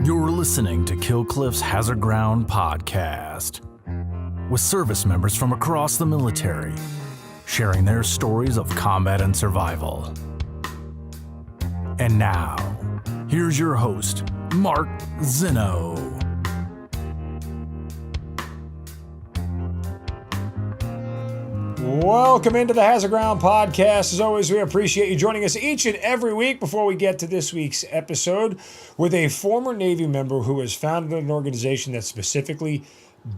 You're listening to Kill Cliff's Hazard Ground podcast, with service members from across the military sharing their stories of combat and survival. And now, here's your host, Mark Zinno. Welcome into the Hazard Ground podcast. As always, we appreciate you joining us each and every week. Before we get to this week's episode, with a former Navy member who has founded an organization that specifically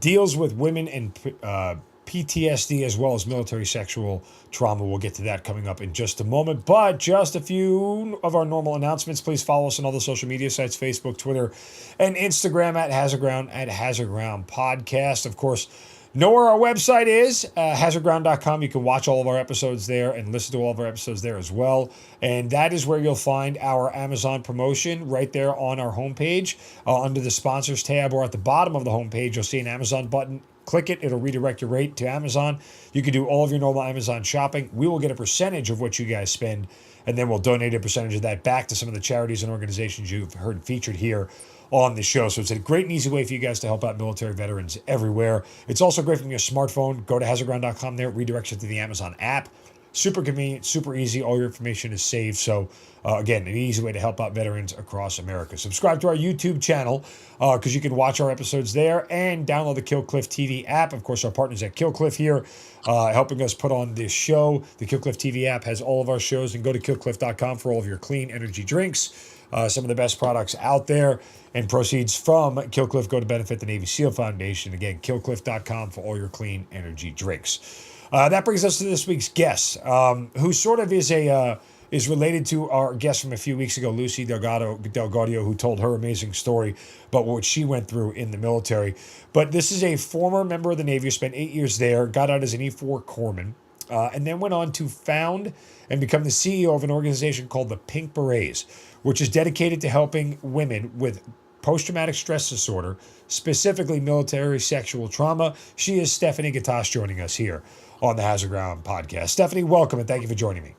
deals with women and PTSD as well as military sexual trauma. We'll get to that coming up in just a moment. But just a few of our normal announcements. Please follow us on all the social media sites, Facebook, Twitter, and Instagram at Hazard Ground Podcast. Of course, know where our website is, hazardground.com. You can watch all of our episodes there and listen to all of our episodes there as well. And that is where you'll find our Amazon promotion right there on our homepage. Under the sponsors tab or at the bottom of the homepage, you'll see an Amazon button. Click it. It'll redirect your rate to Amazon. You can do all of your normal Amazon shopping. We will get a percentage of what you guys spend, and then we'll donate a percentage of that back to some of the charities and organizations you've heard featured here on the show. So it's a great and easy way for you guys to help out military veterans everywhere. It's also great from your smartphone. Go to hazardground.com there. It redirects you to the Amazon app. Super convenient, super easy. All your information is saved. So again, an easy way to help out veterans across America. Subscribe to our YouTube channel because you can watch our episodes there and download the Kill Cliff TV app. Of course, our partners at Kill Cliff here helping us put on this show. The Kill Cliff TV app has all of our shows, and go to killcliff.com for all of your clean energy drinks. Some of the best products out there, and proceeds from Kill Cliff go to benefit the Navy SEAL Foundation. Again, killcliff.com for all your clean energy drinks. That brings us to this week's guest, who sort of is related to our guest from a few weeks ago, Lucy Delgadio, who told her amazing story about what she went through in the military. But this is a former member of the Navy who spent 8 years there, got out as an E4 corpsman, and then went on to found and become the CEO of an organization called the Pink Berets, which is dedicated to helping women with post-traumatic stress disorder, specifically military sexual trauma. She is Stephanie Gattas joining us here on the Hazard Ground podcast. Stephanie, welcome, and thank you for joining me.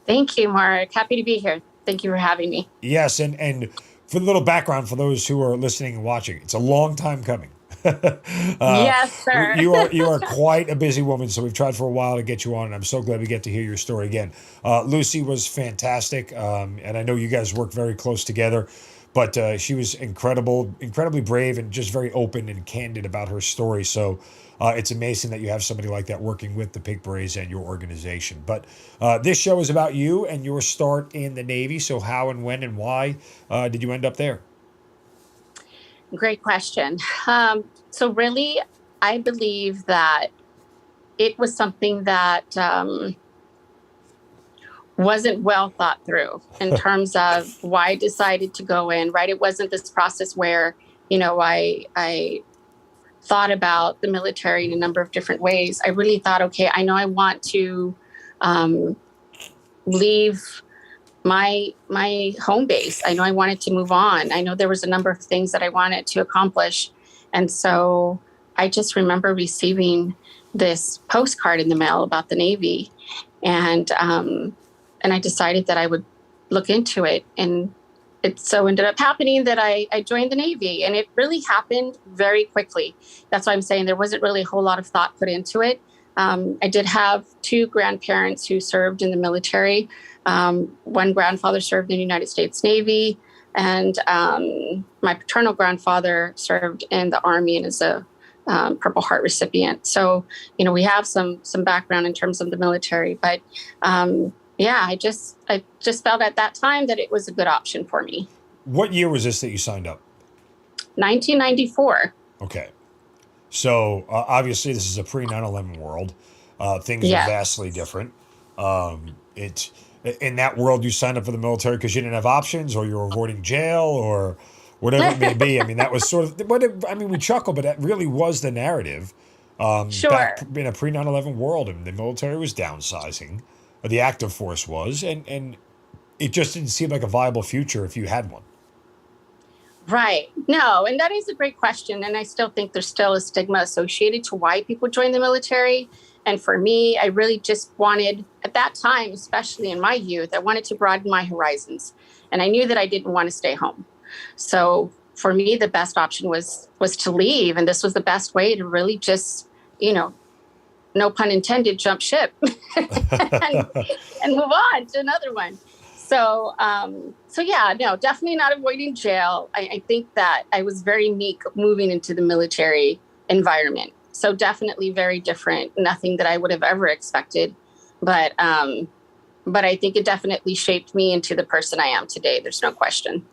Thank you, Mark. Happy to be here. Thank you for having me. Yes, and for a little background for those who are listening and watching, it's a long time coming. Yes, sir. You are quite a busy woman, so we've tried for a while to get you on, and I'm so glad we get to hear your story again. Lucy was fantastic, and I know you guys work very close together, but she was incredibly brave, and just very open and candid about her story. So it's amazing that you have somebody like that working with the Pink Berets and your organization. But this show is about you and your start in the Navy. So how and when and why did you end up there? Great question. So really, I believe that it was something that wasn't well thought through in terms of why I decided to go in, right? It wasn't this process where, I thought about the military in a number of different ways. I really thought, okay, I know I want to leave my home base. I know I wanted to move on. I know there was a number of things that I wanted to accomplish. And so I just remember receiving this postcard in the mail about the Navy. And I decided that I would look into it. And it so ended up happening that I joined the Navy, and it really happened very quickly. That's why I'm saying there wasn't really a whole lot of thought put into it. I did have two grandparents who served in the military. One grandfather served in the United States Navy, and my paternal grandfather served in the Army and is a Purple Heart recipient. So, we have some background in terms of the military, but I just felt at that time that it was a good option for me. What year was this that you signed up? 1994. Okay. So obviously this is a pre-9/11 world. Things are vastly different. In that world, you signed up for the military because you didn't have options, or you were avoiding jail, or whatever it may be. I mean, that was sort of, we chuckle, but that really was the narrative. Sure. Back in a pre-9/11 world, and the military was downsizing. The active force was, and it just didn't seem like a viable future if you had one. Right. No, and that is a great question. And I still think there's still a stigma associated to why people join the military. And for me, I really just wanted, at that time, especially in my youth, I wanted to broaden my horizons. And I knew that I didn't want to stay home. So for me, the best option was to leave. And this was the best way to really just, no pun intended, jump ship and move on to another one. So yeah, no, definitely not avoiding jail. I think that I was very meek moving into the military environment. So definitely very different, nothing that I would have ever expected. But I think it definitely shaped me into the person I am today. There's no question.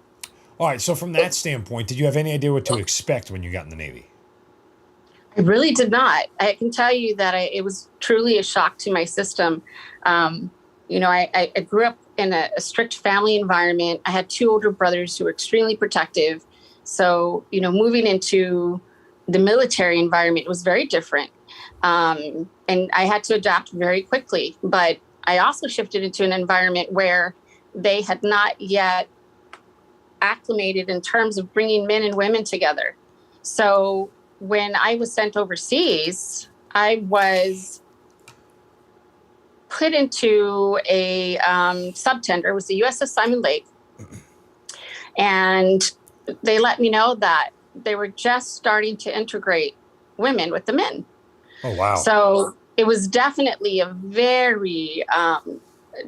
All right. So from that standpoint, did you have any idea what to expect when you got in the Navy? I really did not. I can tell you that it was truly a shock to my system. I grew up in a strict family environment. I had two older brothers who were extremely protective. So, moving into the military environment was very different. And I had to adapt very quickly. But I also shifted into an environment where they had not yet acclimated in terms of bringing men and women together. So when I was sent overseas, I was put into a subtender. It was the USS Simon Lake. And they let me know that they were just starting to integrate women with the men. Oh, wow. So it was definitely a very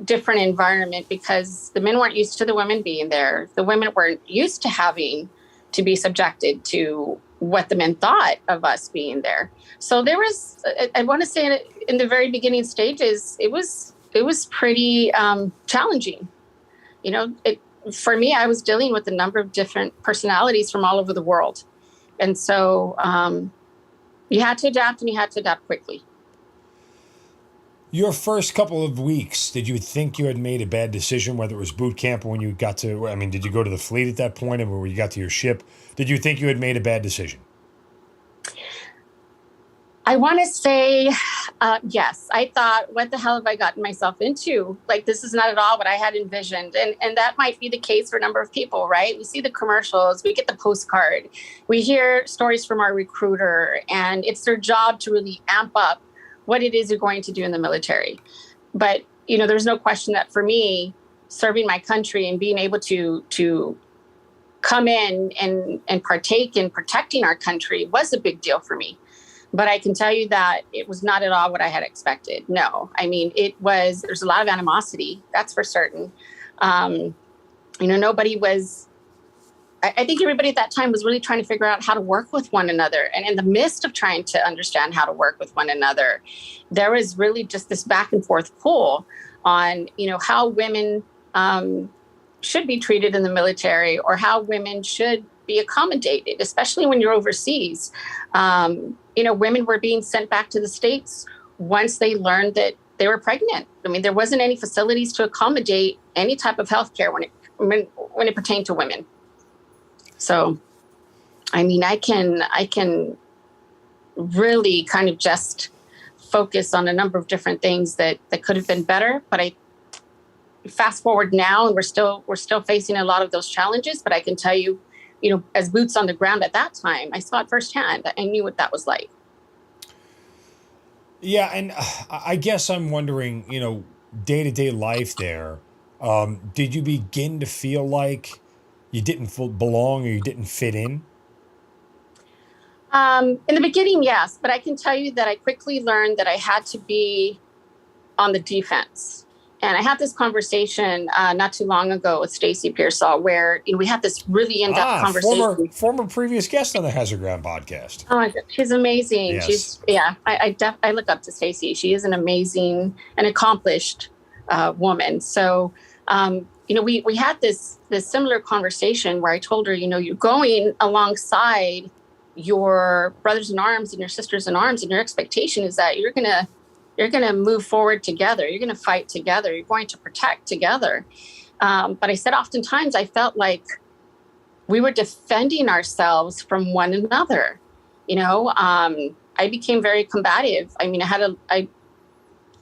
different environment because the men weren't used to the women being there. The women weren't used to having to be subjected to what the men thought of us being there. So there was, I want to say in the very beginning stages, it was pretty challenging. For me, I was dealing with a number of different personalities from all over the world. And so you had to adapt, and you had to adapt quickly. Your first couple of weeks, did you think you had made a bad decision, whether it was boot camp or when you got to, did you go to the fleet at that point and when you got to your ship? Did you think you had made a bad decision? I want to say, yes. I thought, what the hell have I gotten myself into? Like, this is not at all what I had envisioned. And that might be the case for a number of people, right? We see the commercials, we get the postcard, we hear stories from our recruiter, and it's their job to really amp up what it is you're going to do in the military. But, there's no question that for me, serving my country and being able to come in and partake in protecting our country was a big deal for me. But I can tell you that it was not at all what I had expected. No, there's a lot of animosity, that's for certain. Nobody was, I think everybody at that time was really trying to figure out how to work with one another. And in the midst of trying to understand how to work with one another, there was really just this back and forth pull on, how women should be treated in the military or how women should be accommodated, especially when you're overseas. Women were being sent back to the States once they learned that they were pregnant. There wasn't any facilities to accommodate any type of healthcare when it pertained to women. So, I can really kind of just focus on a number of different things that could have been better. But I fast forward now, and we're still facing a lot of those challenges. But I can tell you, as boots on the ground at that time, I saw it firsthand. I knew what that was like. Yeah, and I guess I'm wondering, day-to-day life there, did you begin to feel like you didn't belong or you didn't fit in? In the beginning, yes. But I can tell you that I quickly learned that I had to be on the defense. And I had this conversation not too long ago with Stacy Pearsall, where we had this really in-depth conversation. Former previous guest on the Hazard Ground podcast. Oh, she's amazing. Yes. I look up to Stacy. She is an amazing and accomplished woman. So, we had this similar conversation where I told her, you're going alongside your brothers in arms and your sisters in arms, and your expectation is that you're going to move forward together. You're going to fight together. You're going to protect together. But I said, oftentimes I felt like we were defending ourselves from one another. I became very combative. I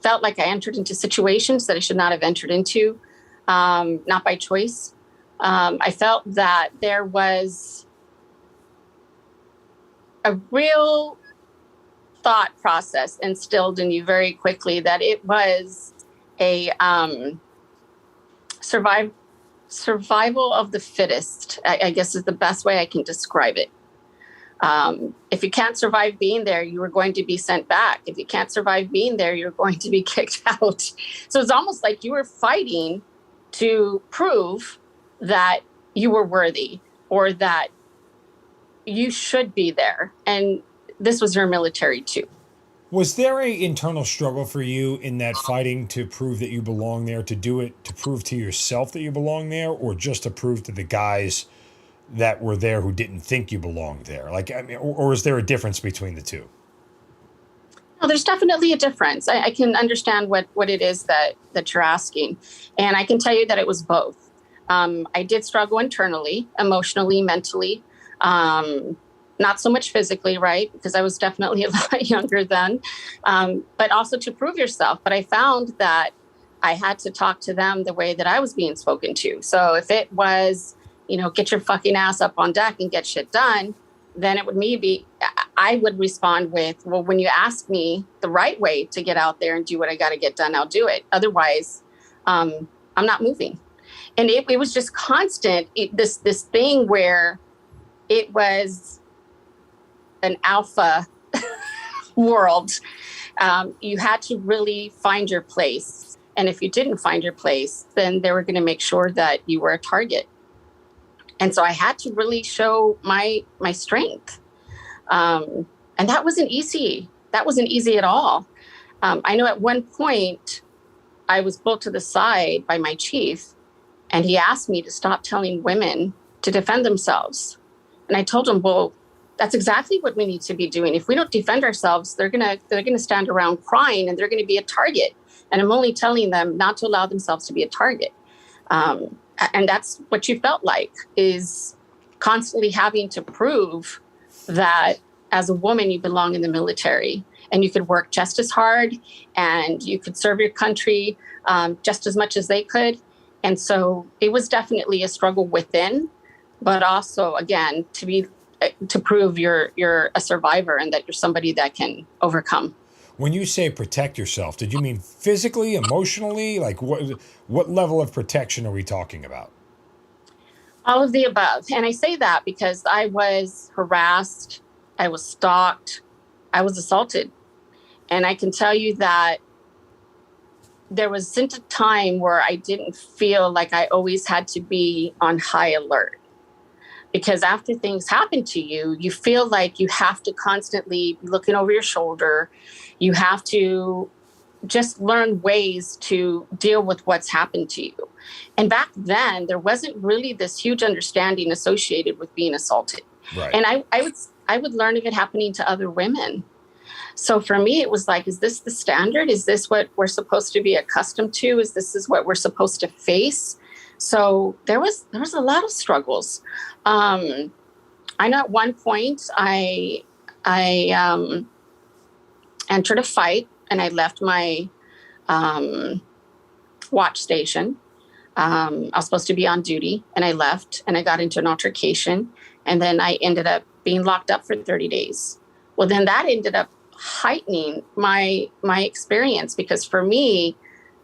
felt like I entered into situations that I should not have entered into, not by choice. I felt that there was a real thought process instilled in you very quickly that it was a survival survival of the fittest, I guess is the best way I can describe it. If you can't survive being there, you are going to be sent back. If you can't survive being there, you're going to be kicked out. So it's almost like you were fighting to prove that you were worthy or that you should be there. And this was your military too. Was there a internal struggle for you in that fighting to prove that you belong there, to do it, to prove to yourself that you belong there, or just to prove to the guys that were there who didn't think you belonged there? Like, I mean, or is there a difference between the two? No, there's definitely a difference. I can understand what it is that you're asking. And I can tell you that it was both. I did struggle internally, emotionally, mentally. Not so much physically, right? Because I was definitely a lot younger then, but also to prove yourself. But I found that I had to talk to them the way that I was being spoken to. So if it was, get your fucking ass up on deck and get shit done, then it would I would respond with, well, when you ask me the right way to get out there and do what I got to get done, I'll do it. Otherwise, I'm not moving. And it was just constant, this thing where it was an alpha world. You had to really find your place. And if you didn't find your place, then they were going to make sure that you were a target. And so I had to really show my strength. And that wasn't easy. That wasn't easy at all. I know at one point I was pulled to the side by my chief, and he asked me to stop telling women to defend themselves. And I told him, well, that's exactly what we need to be doing. If we don't defend ourselves, they're gonna stand around crying, and they're gonna be a target. And I'm only telling them not to allow themselves to be a target. And that's what you felt like, is constantly having to prove that as a woman you belong in the military, and you could work just as hard and you could serve your country just as much as they could. And so it was definitely a struggle within, but also, again, to prove you're a survivor and that you're somebody that can overcome. When you say protect yourself, did you mean physically, emotionally? Like what level of protection are we talking about? All of the above. And I say that because I was harassed, I was stalked, I was assaulted. And I can tell you that there wasn't a time where I didn't feel like I always had to be on high alert. Because after things happen to you, you feel like you have to constantly be looking over your shoulder. You have to just learn ways to deal with what's happened to you. And back then, there wasn't really this huge understanding associated with being assaulted. Right. And I would learn of it happening to other women. So for me, it was like, is this the standard? Is this what we're supposed to be accustomed to? Is what we're supposed to face? So there was a lot of struggles. I know at one point I entered a fight, and I left my watch station. I was supposed to be on duty, and I left, and I got into an altercation, and then I ended up being locked up for 30 days. Well, then that ended up heightening my experience, because for me,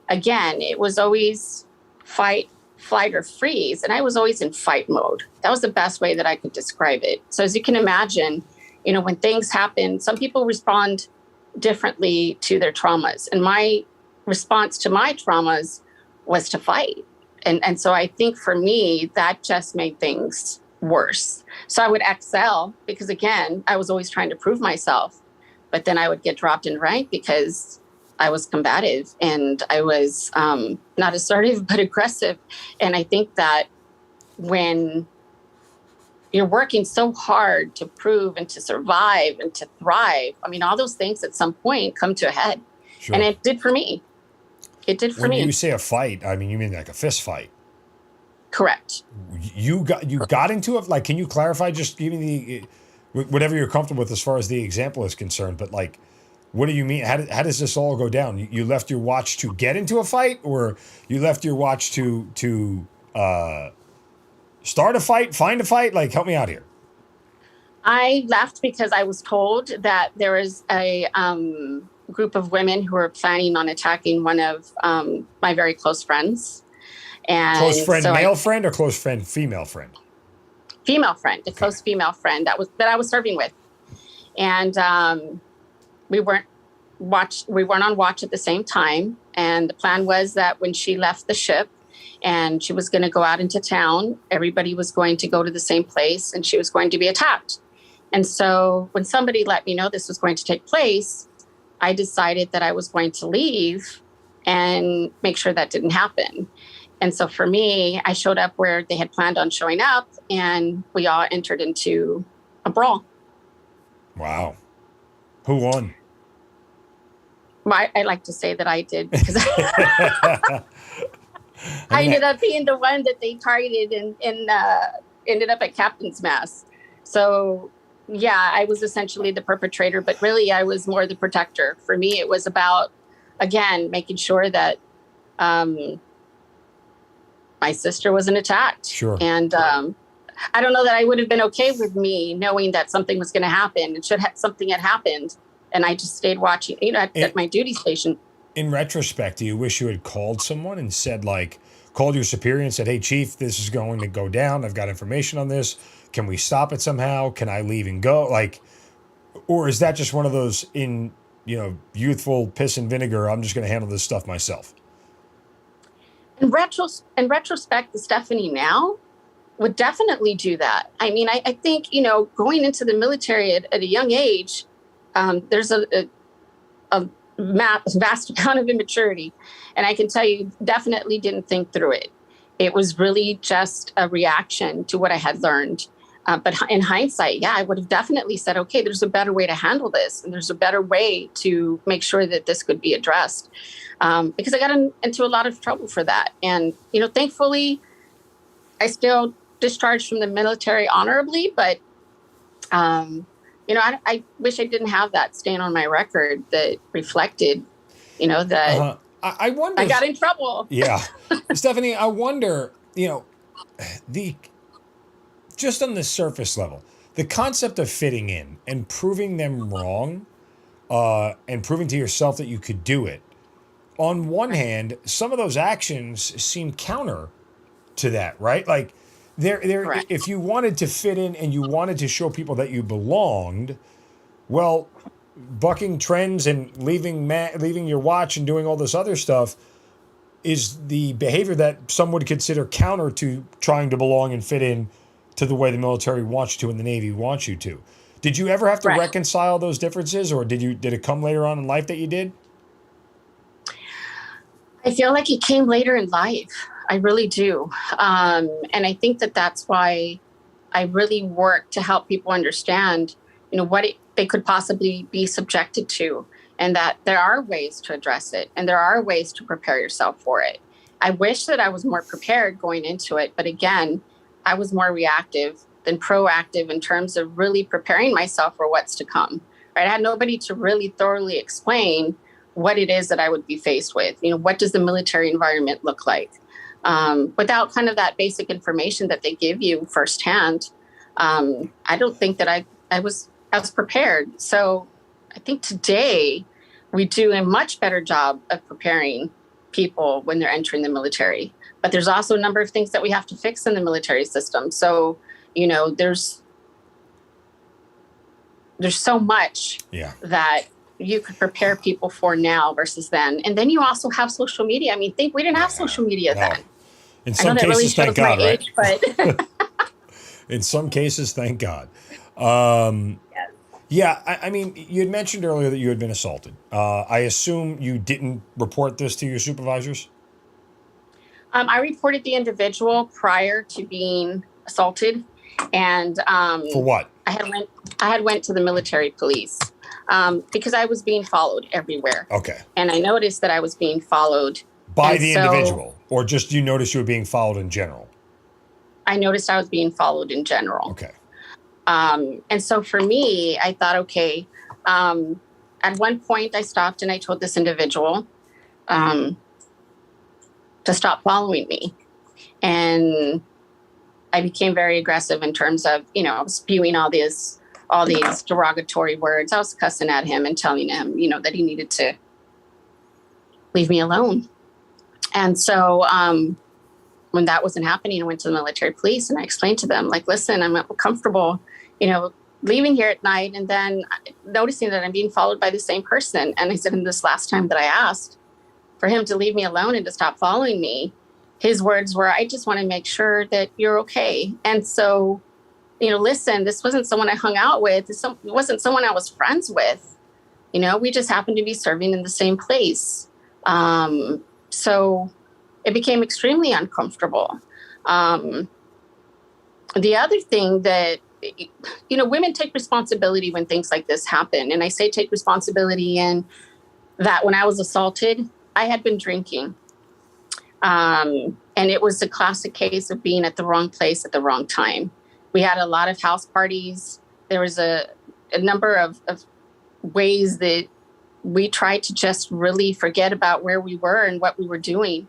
again, it was always fight, flight, or freeze. And I was always in fight mode. That was the best way that I could describe it. So as you can imagine, when things happen, some people respond differently to their traumas. And my response to my traumas was to fight. And so I think for me, that just made things worse. So I would excel because, again, I was always trying to prove myself. But then I would get dropped in rank because I was combative and I was not assertive, but aggressive. And I think that when you're working so hard to prove and to survive and to thrive, I mean, all those things at some point come to a head. Sure. And it did for me. It did for me. When you say a fight, I mean, you mean like a fist fight? Correct. You got into it? Like, can you clarify? Just give me whatever you're comfortable with as far as the example is concerned. But like, what do you mean? How does this all go down? You left your watch to get into a fight, or you left your watch to start a fight, find a fight? Like, help me out here. I left because I was told that there was a group of women who were planning on attacking one of my very close friends. And close friend, so male friend, or close friend, female friend? Female friend, a close female friend that I was serving with. And we weren't on watch at the same time. And the plan was that when she left the ship and she was going to go out into town, everybody was going to go to the same place and she was going to be attacked. And so when somebody let me know this was going to take place, I decided that I was going to leave and make sure that didn't happen. And so for me, I showed up where they had planned on showing up, and we all entered into a brawl. Wow. Who won? I like to say that I did, because I ended up being the one that they targeted and ended up at captain's mast. So yeah, I was essentially the perpetrator, but really I was more the protector. For me, it was about, again, making sure that my sister wasn't attacked. Sure. And I don't know that I would have been okay with me knowing that something was going to happen. Something had happened, and I just stayed watching, at my duty station. In retrospect, do you wish you had called someone and said, called your superior and said, "Hey, chief, this is going to go down. I've got information on this. Can we stop it somehow? Can I leave and go?" Or is that just one of those youthful piss and vinegar, I'm just going to handle this stuff myself? In retrospect, the Stephanie now would definitely do that. I mean, I think, going into the military at a young age, there's a vast amount of immaturity. And I can tell you, definitely didn't think through it. It was really just a reaction to what I had learned. But in hindsight, yeah, I would have definitely said, okay, there's a better way to handle this. And there's a better way to make sure that this could be addressed. Because I got into a lot of trouble for that. And, thankfully, I still discharged from the military honorably. But, I wish I didn't have that stain on my record that reflected, that I wonder. I got in trouble. Yeah. Stephanie, I wonder, just on the surface level, the concept of fitting in and proving them wrong and proving to yourself that you could do it. On one hand, some of those actions seem counter to that, right? If you wanted to fit in and you wanted to show people that you belonged, well, bucking trends and leaving your watch and doing all this other stuff is the behavior that some would consider counter to trying to belong and fit in to the way the military wants you to and the Navy wants you to. Did you ever have to reconcile those differences, or did it come later on in life that you did? I feel like it came later in life. I really do. And I think that that's why I really work to help people understand, what they could possibly be subjected to, and that there are ways to address it and there are ways to prepare yourself for it. I wish that I was more prepared going into it. But again, I was more reactive than proactive in terms of really preparing myself for what's to come. Right? I had nobody to really thoroughly explain what it is that I would be faced with. What does the military environment look like? Without kind of that basic information that they give you firsthand, I don't think that I was prepared. So I think today we do a much better job of preparing people when they're entering the military. But there's also a number of things that we have to fix in the military system. So, there's so much that you could prepare people for now versus then. And then you also have social media. I mean, we didn't have social media then. In some cases, really thank God, right? Age, but in some cases, thank God. Yes. Yeah, I mean, you had mentioned earlier that you had been assaulted. I assume you didn't report this to your supervisors? I reported the individual prior to being assaulted. And for what? I had went to the military police because I was being followed everywhere. Okay. And I noticed that I was being followed. By the individual? Or just you noticed you were being followed in general? I noticed I was being followed in general. Okay. And so for me, I thought, okay, at one point I stopped and I told this individual to stop following me. And I became very aggressive in terms of, spewing all these derogatory words. I was cussing at him and telling him, that he needed to leave me alone. And so when that wasn't happening, I went to the military police and I explained to them, like, listen, I'm uncomfortable, leaving here at night and then noticing that I'm being followed by the same person. And I said, in this last time that I asked for him to leave me alone and to stop following me, his words were, I just want to make sure that you're okay. And so, listen, this wasn't someone I hung out with. It wasn't someone I was friends with. We just happened to be serving in the same place. So it became extremely uncomfortable. The other thing that, women take responsibility when things like this happen. And I say take responsibility in that when I was assaulted, I had been drinking. And it was a classic case of being at the wrong place at the wrong time. We had a lot of house parties. There was a number of ways that we tried to just really forget about where we were and what we were doing.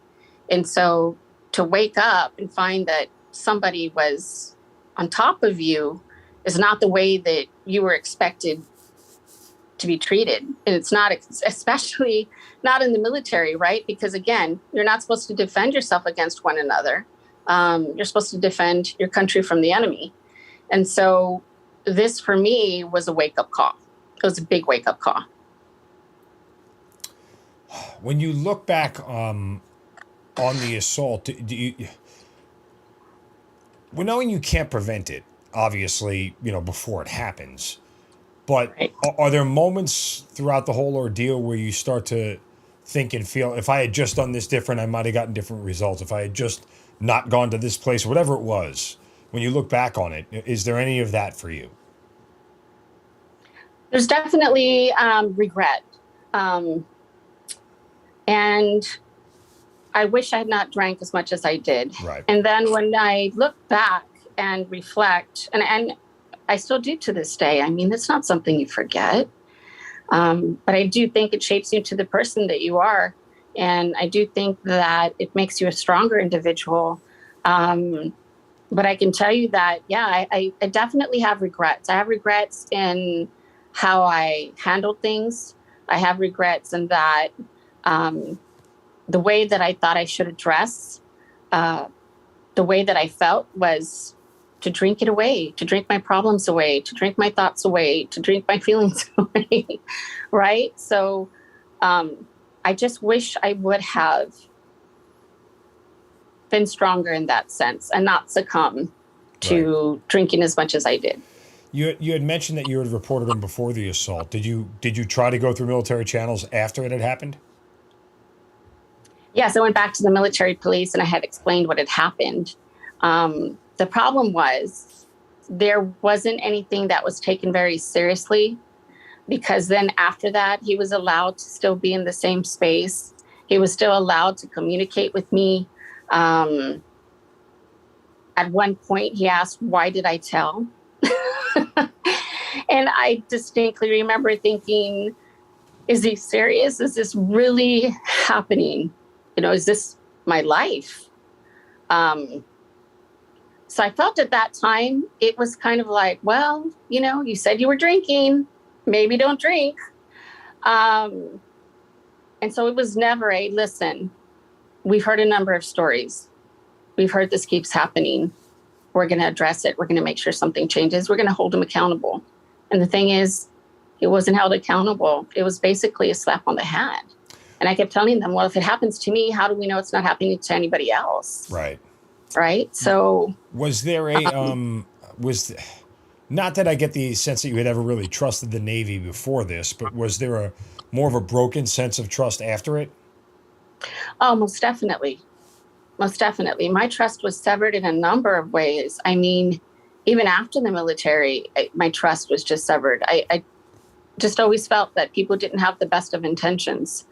And so to wake up and find that somebody was on top of you is not the way that you were expected to be treated. And it's not, especially not in the military, right? Because again, you're not supposed to defend yourself against one another. You're supposed to defend your country from the enemy. And so this for me was a wake-up call. It was a big wake-up call. When you look back on the assault, well, knowing you can't prevent it, obviously, before it happens, but Right. Are there moments throughout the whole ordeal where you start to think and feel, if I had just done this different, I might have gotten different results. If I had just not gone to this place, whatever it was, when you look back on it, is there any of that for you? There's definitely regret. And I wish I had not drank as much as I did. Right. And then when I look back and reflect, and I still do to this day, I mean, it's not something you forget. But I do think it shapes you to the person that you are. And I do think that it makes you a stronger individual. But I can tell you that, yeah, I definitely have regrets. I have regrets in how I handled things. I have regrets in that the way that I thought I should address, the way that I felt was to drink it away, to drink my problems away, to drink my thoughts away, to drink my feelings away, right? So I just wish I would have been stronger in that sense and not succumb to drinking as much as I did. You had mentioned that you had reported him before the assault. Did you try to go through military channels after it had happened? Yes, I went back to the military police and I had explained what had happened. The problem was there wasn't anything that was taken very seriously, because then after that, he was allowed to still be in the same space. He was still allowed to communicate with me. At one point, he asked, "Why did I tell?" And I distinctly remember thinking, is he serious? Is this really happening? Is this my life? So I felt at that time, it was kind of like, well, you said you were drinking, maybe don't drink. And so it was never listen, we've heard a number of stories. We've heard this keeps happening. We're going to address it. We're going to make sure something changes. We're going to hold him accountable. And the thing is, he wasn't held accountable. It was basically a slap on the hand. And I kept telling them, well, if it happens to me, how do we know it's not happening to anybody else? Right. Right. So was there not that I get the sense that you had ever really trusted the Navy before this, but was there a more of a broken sense of trust after it? Oh, most definitely. Most definitely. My trust was severed in a number of ways. I mean, even after the military, my trust was just severed. I just always felt that people didn't have the best of intentions,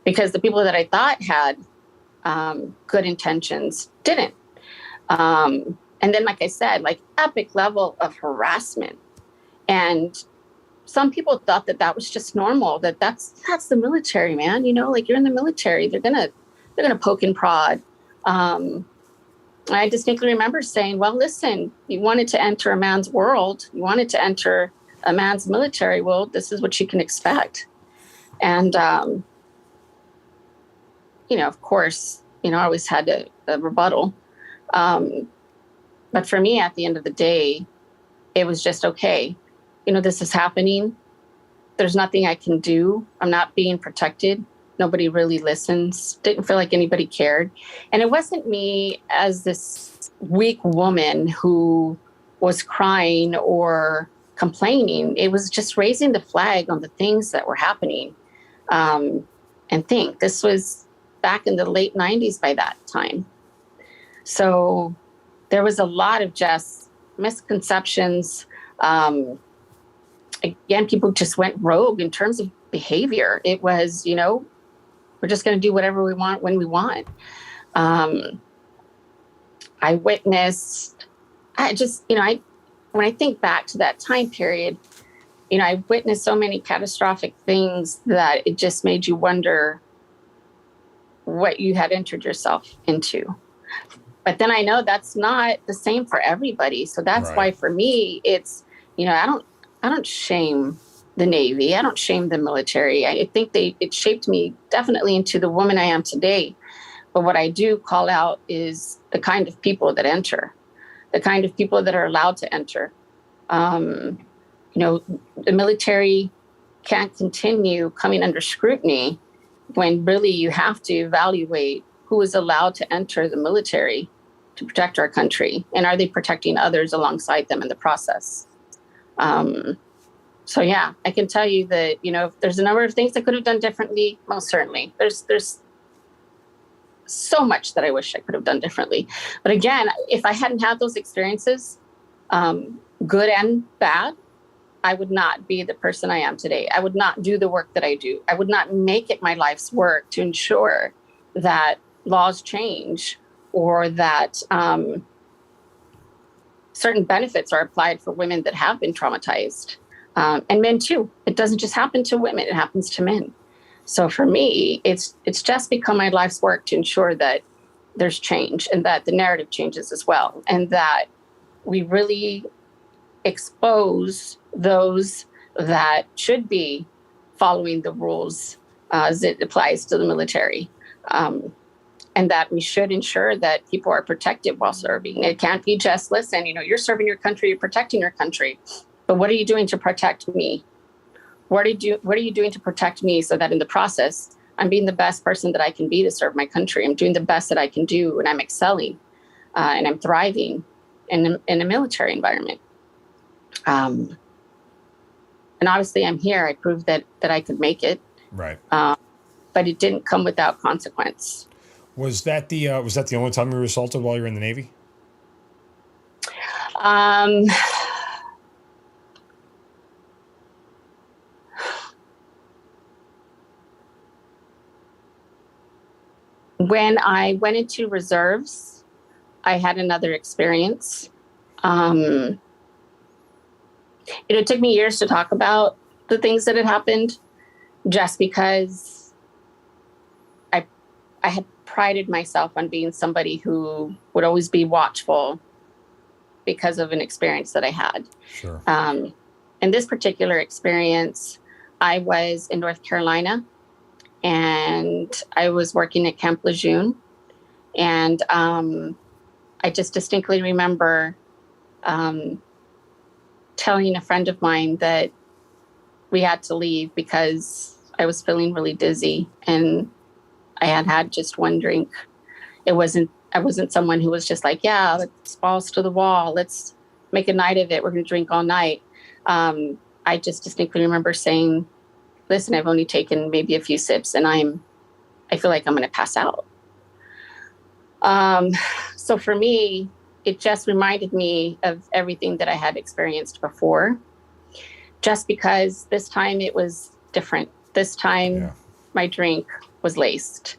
because the people that I thought had good intentions didn't. And then, like I said, like epic level of harassment. And some people thought that that was just normal, that's the military, man. Like, you're in the military, they're gonna poke and prod. I distinctly remember saying, well, listen, you wanted to enter a man's world, you wanted to enter a man's military world, this is what you can expect. And, of course, I always had a rebuttal. But for me, at the end of the day, it was just, okay, this is happening. There's nothing I can do. I'm not being protected. Nobody really listens. Didn't feel like anybody cared. And it wasn't me as this weak woman who was crying or complaining. It was just raising the flag on the things that were happening. And this was back in the late 90s by that time. So there was a lot of just misconceptions. Again, people just went rogue in terms of behavior. It was, we're just going to do whatever we want when we want. I witnessed, when I think back to that time period, I witnessed so many catastrophic things that it just made you wonder what you had entered yourself into. But then I know that's not the same for everybody. So that's why for me, it's, I don't shame the Navy. I don't shame the military. I think it shaped me definitely into the woman I am today. But what I do call out is the kind of people that enter, the kind of people that are allowed to enter. The military can't continue coming under scrutiny when really you have to evaluate who is allowed to enter the military to protect our country, and are they protecting others alongside them in the process? So yeah, I can tell you that, if there's a number of things I could have done differently, most certainly. There's so much that I wish I could have done differently. But again, if I hadn't had those experiences, good and bad, I would not be the person I am today. I would not do the work that I do. I would not make it my life's work to ensure that laws change or that certain benefits are applied for women that have been traumatized. And men too. It doesn't just happen to women, it happens to men. So for me, it's just become my life's work to ensure that there's change and that the narrative changes as well. And that we really expose those that should be following the rules as it applies to the military. And that we should ensure that people are protected while serving. It can't be just, listen, you're serving your country, you're protecting your country. But what are you doing to protect me? What are you doing to protect me so that in the process, I'm being the best person that I can be to serve my country? I'm doing the best that I can do, and I'm excelling, and I'm thriving in a military environment. And obviously, I'm here. I proved that I could make it. Right. But it didn't come without consequence. Was that the only time you were assaulted while you were in the Navy? When I went into reserves, I had another experience. It took me years to talk about the things that had happened, just because I had prided myself on being somebody who would always be watchful because of an experience that I had. Sure. In this particular experience, I was in North Carolina, and I was working at Camp Lejeune. And I just distinctly remember telling a friend of mine that we had to leave because I was feeling really dizzy, and I had just one drink. I wasn't someone who was just like, yeah, let's balls to the wall. Let's make a night of it. We're going to drink all night. I just distinctly remember saying, listen, I've only taken maybe a few sips and I feel like I'm going to pass out. So for me, it just reminded me of everything that I had experienced before, just because this time it was different. This time my drink was laced.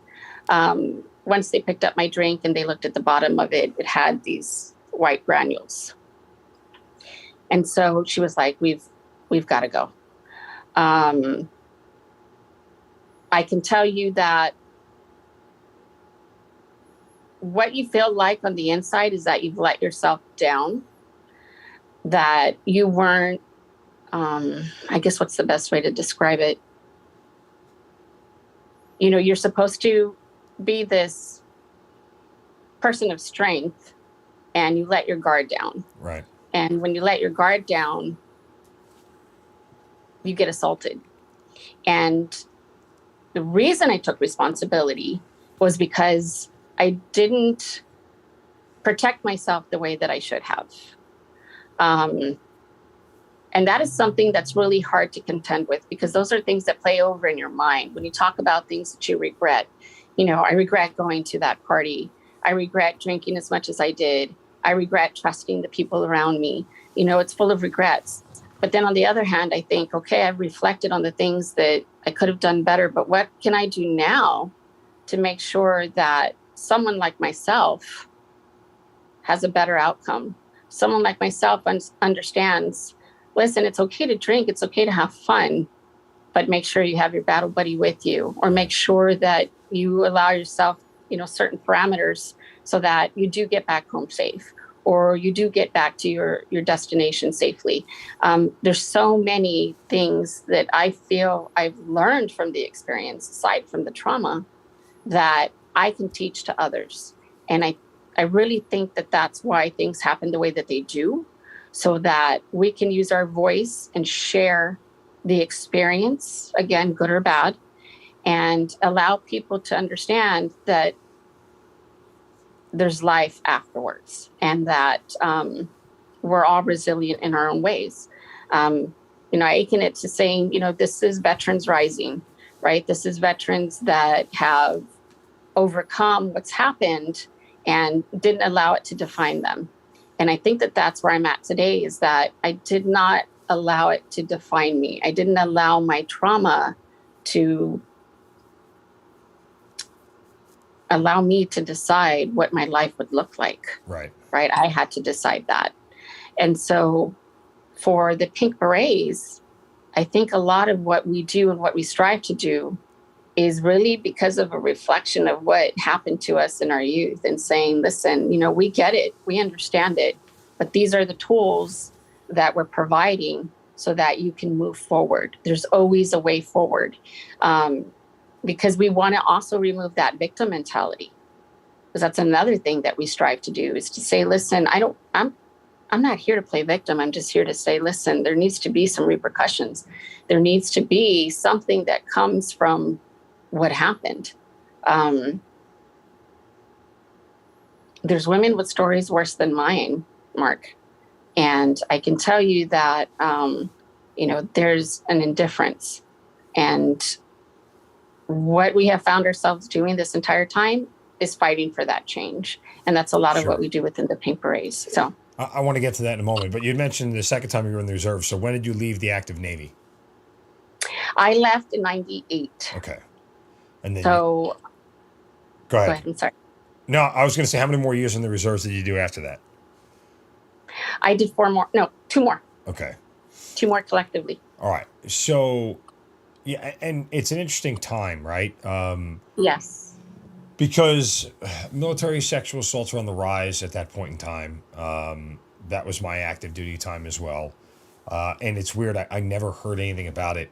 Once they picked up my drink and they looked at the bottom of it, it had these white granules. And so she was like, we've got to go. I can tell you that what you feel like on the inside is that you've let yourself down, that you weren't, I guess what's the best way to describe it? You're supposed to be this person of strength and you let your guard down. Right. And when you let your guard down, you get assaulted. And the reason I took responsibility was because I didn't protect myself the way that I should have. And that is something that's really hard to contend with, because those are things that play over in your mind. When you talk about things that you regret, I regret going to that party. I regret drinking as much as I did. I regret trusting the people around me. It's full of regrets. But then on the other hand, I think, okay, I've reflected on the things that I could have done better, but what can I do now to make sure that someone like myself has a better outcome? Someone like myself understands, listen, it's okay to drink, it's okay to have fun, but make sure you have your battle buddy with you, or make sure that you allow yourself, certain parameters so that you do get back home safe, or you do get back to your destination safely. There's so many things that I feel I've learned from the experience, aside from the trauma, that I can teach to others. And I really think that that's why things happen the way that they do, so that we can use our voice and share the experience, again, good or bad, and allow people to understand that there's life afterwards, and that we're all resilient in our own ways. I akin it to saying, this is veterans rising, right? This is veterans that have overcome what's happened and didn't allow it to define them. And I think that that's where I'm at today, is that I did not allow it to define me. I didn't allow my trauma to allow me to decide what my life would look like. Right. Right. I had to decide that. And so for the Pink Berets, I think a lot of what we do and what we strive to do is really because of a reflection of what happened to us in our youth, and saying, listen, we get it, we understand it, but these are the tools that we're providing so that you can move forward. There's always a way forward. Because we want to also remove that victim mentality, because that's another thing that we strive to do, is to say, listen, I'm not here to play victim. I'm just here to say, listen, there needs to be some repercussions. There needs to be something that comes from what happened. There's women with stories worse than mine, Mark. And I can tell you that, there's an indifference. And what we have found ourselves doing this entire time is fighting for that change. And that's a lot of what we do within the Pink Berets. So I want to get to that in a moment, but you mentioned the second time you were in the reserve. So when did you leave the active Navy? I left in 98. Okay. And then so go ahead. I'm sorry. No, I was going to say, how many more years in the reserves did you do after that? I did 2 more. Okay. 2 more collectively. All right. So, yeah, and it's an interesting time, right? Yes. Because military sexual assaults were on the rise at that point in time. That was my active duty time as well. And it's weird. I never heard anything about it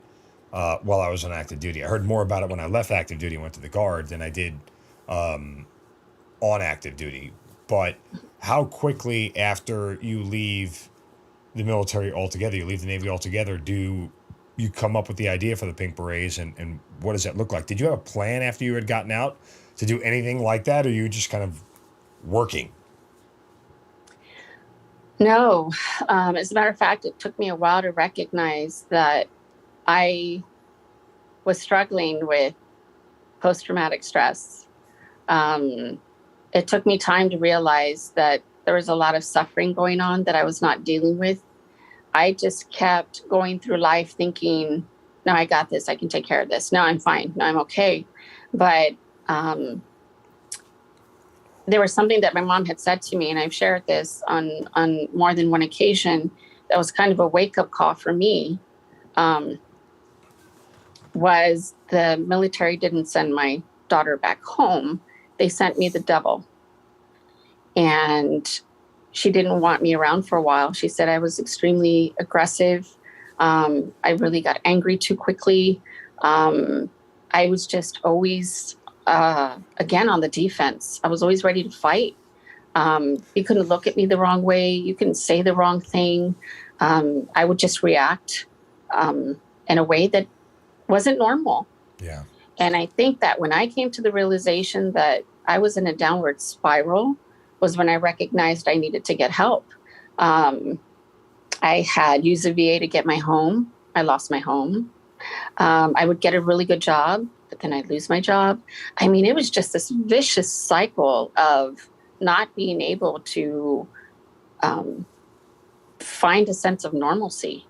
while I was on active duty. I heard more about it when I left active duty and went to the Guard than I did on active duty. But how quickly after you leave the military altogether, you leave the Navy altogether, do you come up with the idea for the Pink Berets, and what does that look like? Did you have a plan after you had gotten out to do anything like that, or you just kind of working? No. As a matter of fact, it took me a while to recognize that I was struggling with post-traumatic stress. It took me time to realize that there was a lot of suffering going on that I was not dealing with. I just kept going through life thinking, no, I got this. I can take care of this. No, I'm fine. No, I'm okay. But there was something that my mom had said to me, and I've shared this on more than one occasion, that was kind of a wake-up call for me, was the military didn't send my daughter back home. They sent me the devil. And she didn't want me around for a while. She said I was extremely aggressive. I really got angry too quickly. I was just always, again, on the defense. I was always ready to fight. You couldn't look at me the wrong way. You couldn't say the wrong thing. I would just react in a way that wasn't normal. Yeah. And I think that when I came to the realization that I was in a downward spiral was when I recognized I needed to get help. I had used the VA to get my home. I lost my home. I would get a really good job, but then I'd lose my job. I mean, it was just this vicious cycle of not being able to find a sense of normalcy.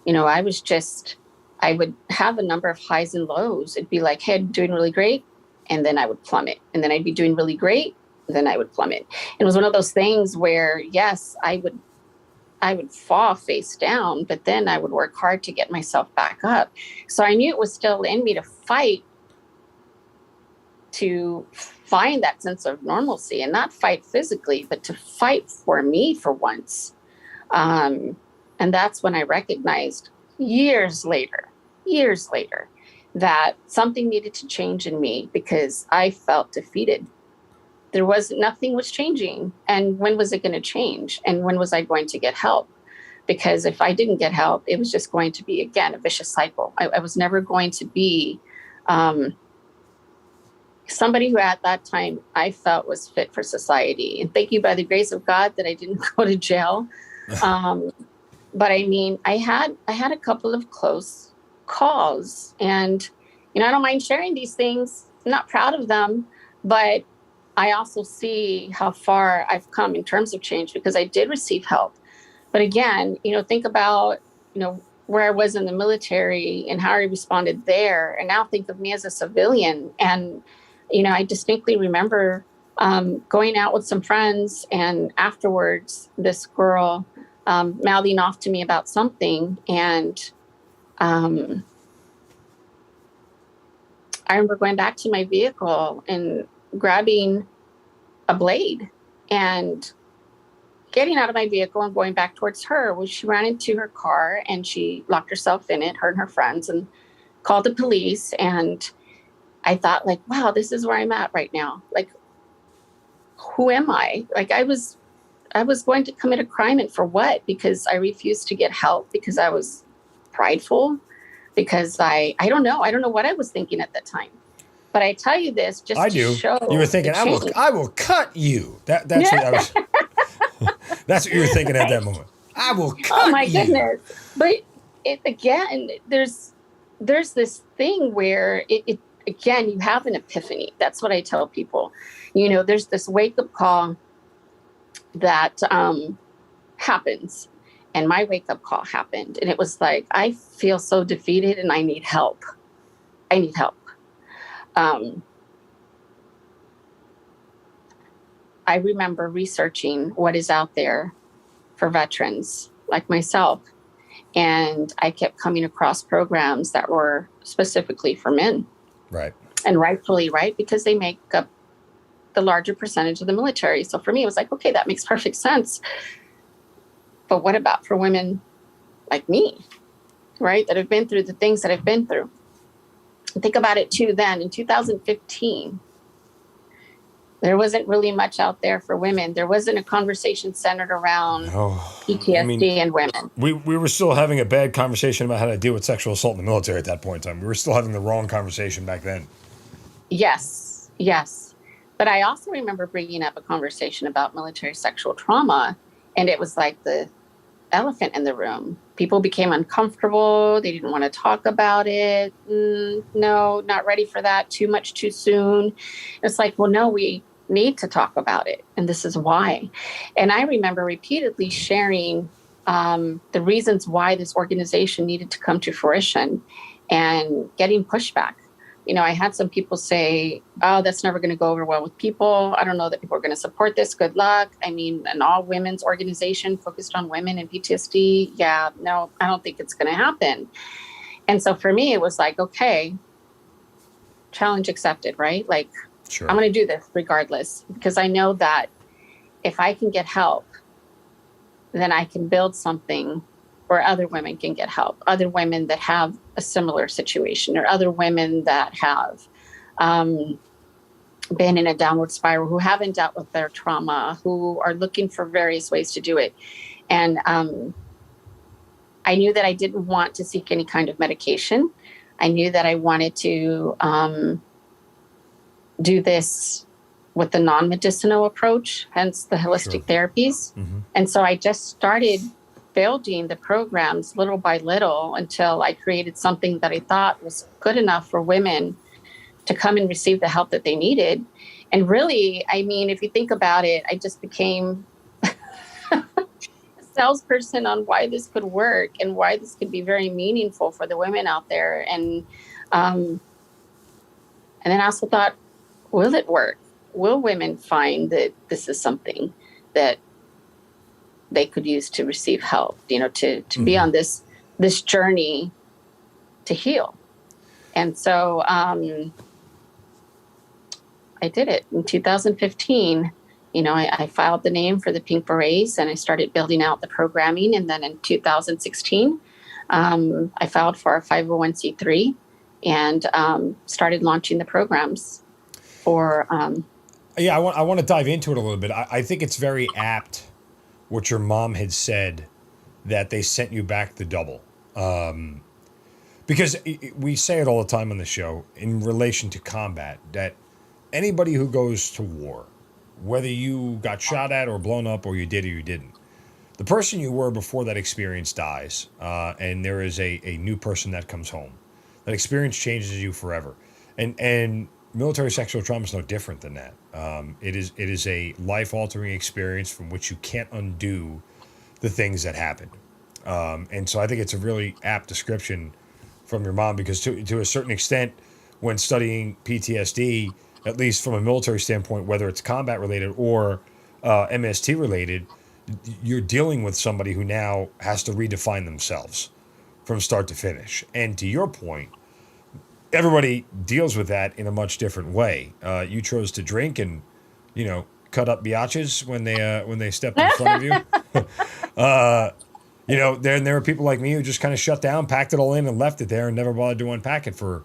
You know, I would have a number of highs and lows. It'd be like, hey, I'm doing really great. And then I would plummet. And then I'd be doing really great. And then I would plummet. And it was one of those things where, yes, I would fall face down, but then I would work hard to get myself back up. So I knew it was still in me to fight to find that sense of normalcy, and not fight physically, but to fight for me for once. And that's when I recognized years later, that something needed to change in me because I felt defeated. Nothing was changing. And when was it going to change? And when was I going to get help? Because if I didn't get help, it was just going to be, again, a vicious cycle. I was never going to be somebody who at that time I felt was fit for society. And thank you, by the grace of God, that I didn't go to jail. But I mean, I had a couple of close calls, and, you know, I don't mind sharing these things. I'm not proud of them, but I also see how far I've come in terms of change because I did receive help. But again, you know, think about, you know, where I was in the military and how I responded there. And now think of me as a civilian. And, you know, I distinctly remember going out with some friends, and afterwards, this girl mouthing off to me about something. And I remember going back to my vehicle and grabbing a blade and getting out of my vehicle and going back towards her. Well, she ran into her car and she locked herself in it, her and her friends, and called the police. And I thought, like, wow, this is where I'm at right now. Like, who am I? Like, I was going to commit a crime, and for what? Because I refused to get help, because I was prideful, because I don't know what I was thinking at that time. But I tell you this just to show you were thinking, I will cut you. That's what I was. That's what you were thinking at that moment. I will cut you. Oh my goodness! But again, there's this thing where it again, you have an epiphany. That's what I tell people. You know, there's this wake up call that happens, and my wake up call happened, and it was like, I feel so defeated, and I need help. I remember researching what is out there for veterans like myself. And I kept coming across programs that were specifically for men. Right. And rightfully, right, because they make up the larger percentage of the military. So for me, it was like, okay, that makes perfect sense. But what about for women like me, right, that have been through the things that I've been through? Think about it too. Then in 2015, there wasn't really much out there for women. There wasn't a conversation centered around PTSD and women. We were still having a bad conversation about how to deal with sexual assault in the military at that point in time. We were still having the wrong conversation back then. Yes. But I also remember bringing up a conversation about military sexual trauma, and it was like the elephant in the room. People became uncomfortable. They didn't want to talk about it. No, not ready for that. Too much too soon. It's like, well, no, we need to talk about it. And this is why. And I remember repeatedly sharing the reasons why this organization needed to come to fruition and getting pushback. You know, I had some people say, oh, that's never going to go over well with people. I don't know that people are going to support this. Good luck. I mean, an all women's organization focused on women and PTSD. Yeah, no, I don't think it's going to happen. And so for me, it was like, okay, challenge accepted, right? Like, sure, I'm going to do this regardless, because I know that if I can get help, then I can build something where other women can get help, other women that have a similar situation, or other women that have been in a downward spiral, who haven't dealt with their trauma, who are looking for various ways to do it. And I knew that I didn't want to seek any kind of medication. I knew that I wanted to do this with the non-medicinal approach, hence the holistic therapies. Mm-hmm. And so I just started building the programs little by little until I created something that I thought was good enough for women to come and receive the help that they needed. And really, I mean, if you think about it, I just became a salesperson on why this could work and why this could be very meaningful for the women out there. And then I also thought, will it work? Will women find that this is something that they could use to receive help, to mm-hmm. be on this journey to heal? And so I did it in 2015. I filed the name for the Pink Berets and I started building out the programming. And then in 2016, I filed for a 501c3 and started launching the programs for. I want to dive into it a little bit. I think it's very apt what your mom had said, that they sent you back the double. Because we say it all the time on the show in relation to combat, that anybody who goes to war, whether you got shot at or blown up or you did or you didn't, the person you were before that experience dies, and there is a new person that comes home. That experience changes you forever. And military sexual trauma is no different than that. It is a life-altering experience from which you can't undo the things that happened. And so I think it's a really apt description from your mom, because to a certain extent, when studying PTSD, at least from a military standpoint, whether it's combat related or MST related, you're dealing with somebody who now has to redefine themselves from start to finish. And to your point, everybody deals with that in a much different way. You chose to drink and, cut up biatches when they stepped in front of you. There are people like me who just kind of shut down, packed it all in, and left it there, and never bothered to unpack it for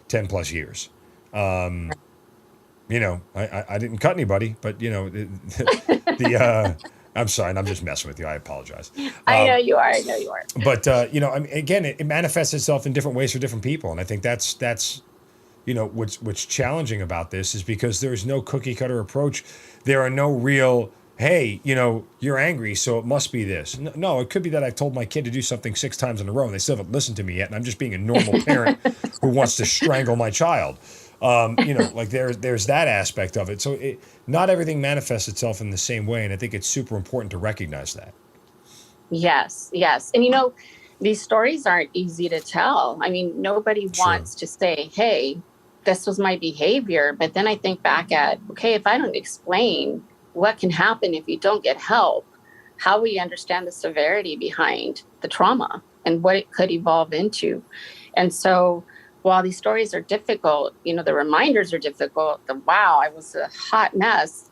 10 plus years. I didn't cut anybody, but I'm sorry, and I'm just messing with you. I apologize. I know you are. But again, it manifests itself in different ways for different people, and I think that's what's challenging about this is because there is no cookie cutter approach. There are no real, hey, you're angry, so it must be this. No, it could be that I've told my kid to do something 6 times in a row, and they still haven't listened to me yet, and I'm just being a normal parent who wants to strangle my child. There's that aspect of it. So not everything manifests itself in the same way. And I think it's super important to recognize that. Yes. And, these stories aren't easy to tell. I mean, nobody wants to say, hey, this was my behavior. But then I think back at, okay, if I don't explain what can happen if you don't get help, how will you understand the severity behind the trauma and what it could evolve into? And so while these stories are difficult, the reminders are difficult, wow, I was a hot mess,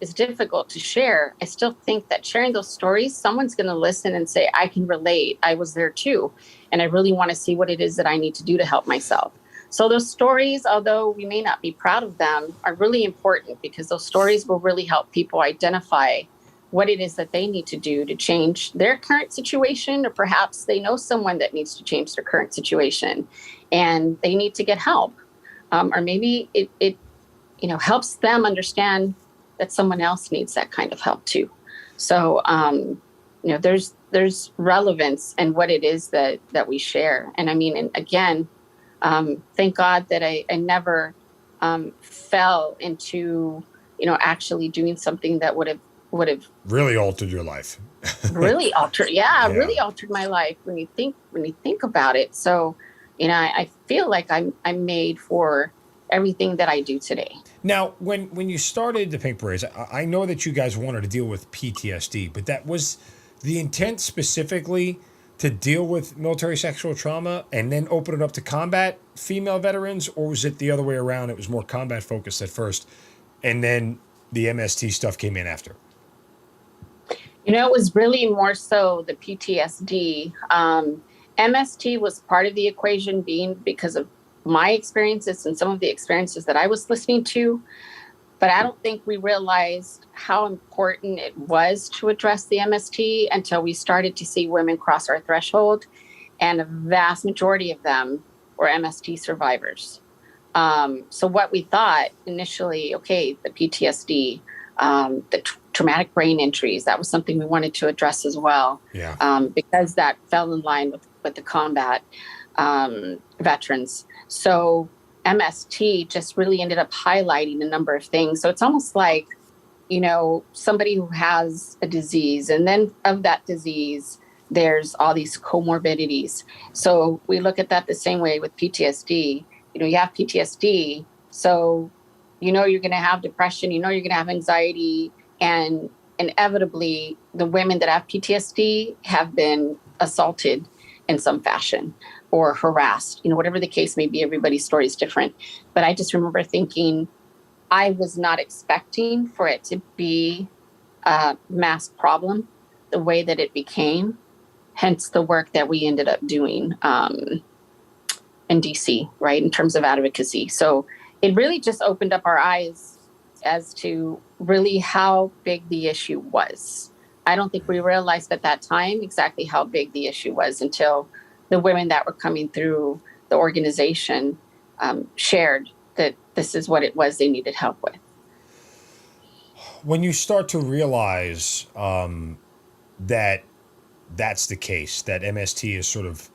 is difficult to share. I still think that sharing those stories, someone's going to listen and say, I can relate. I was there too. And I really want to see what it is that I need to do to help myself. So those stories, although we may not be proud of them, are really important because those stories will really help people identify what it is that they need to do to change their current situation, or perhaps they know someone that needs to change their current situation and they need to get help. Or maybe it helps them understand that someone else needs that kind of help too. So, there's relevance in what it is that we share. And I mean, and again, thank God that I never fell into, actually doing something that would have really altered your life. really altered my life when you think about it. So, I feel like I'm made for everything that I do today. Now, when you started the Pink Berets, I know that you guys wanted to deal with PTSD, but that was the intent specifically to deal with military sexual trauma and then open it up to combat female veterans, or was it the other way around? It was more combat focused at first, and then the MST stuff came in after. It was really more so the PTSD. MST was part of the equation, being because of my experiences and some of the experiences that I was listening to, but I don't think we realized how important it was to address the MST until we started to see women cross our threshold. And a vast majority of them were MST survivors. So what we thought initially, okay, the PTSD, the traumatic brain injuries, that was something we wanted to address as well. Yeah. Because that fell in line with the combat veterans. So MST just really ended up highlighting a number of things. So it's almost like, somebody who has a disease, and then of that disease, there's all these comorbidities. So we look at that the same way with PTSD. You have PTSD, so you're going to have depression, you're going to have anxiety, and inevitably the women that have PTSD have been assaulted in some fashion or harassed, whatever the case may be. Everybody's story is different. But I just remember thinking, I was not expecting for it to be a mass problem the way that it became, hence the work that we ended up doing in DC, right, in terms of advocacy. So it really just opened up our eyes as to really how big the issue was. I don't think we realized at that time exactly how big the issue was until the women that were coming through the organization shared that this is what it was they needed help with. When you start to realize that that's the case, that MST is sort of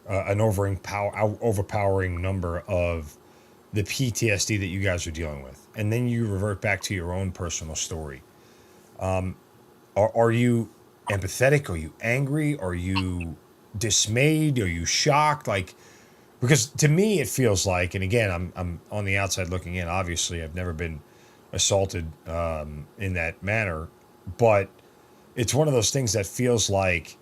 an overpowering number of the PTSD that you guys are dealing with, and then you revert back to your own personal story, are you empathetic? Are you angry? Are you dismayed? Are you shocked? Because to me it feels like, and again, I'm on the outside looking in. Obviously, I've never been assaulted in that manner, but it's one of those things that feels like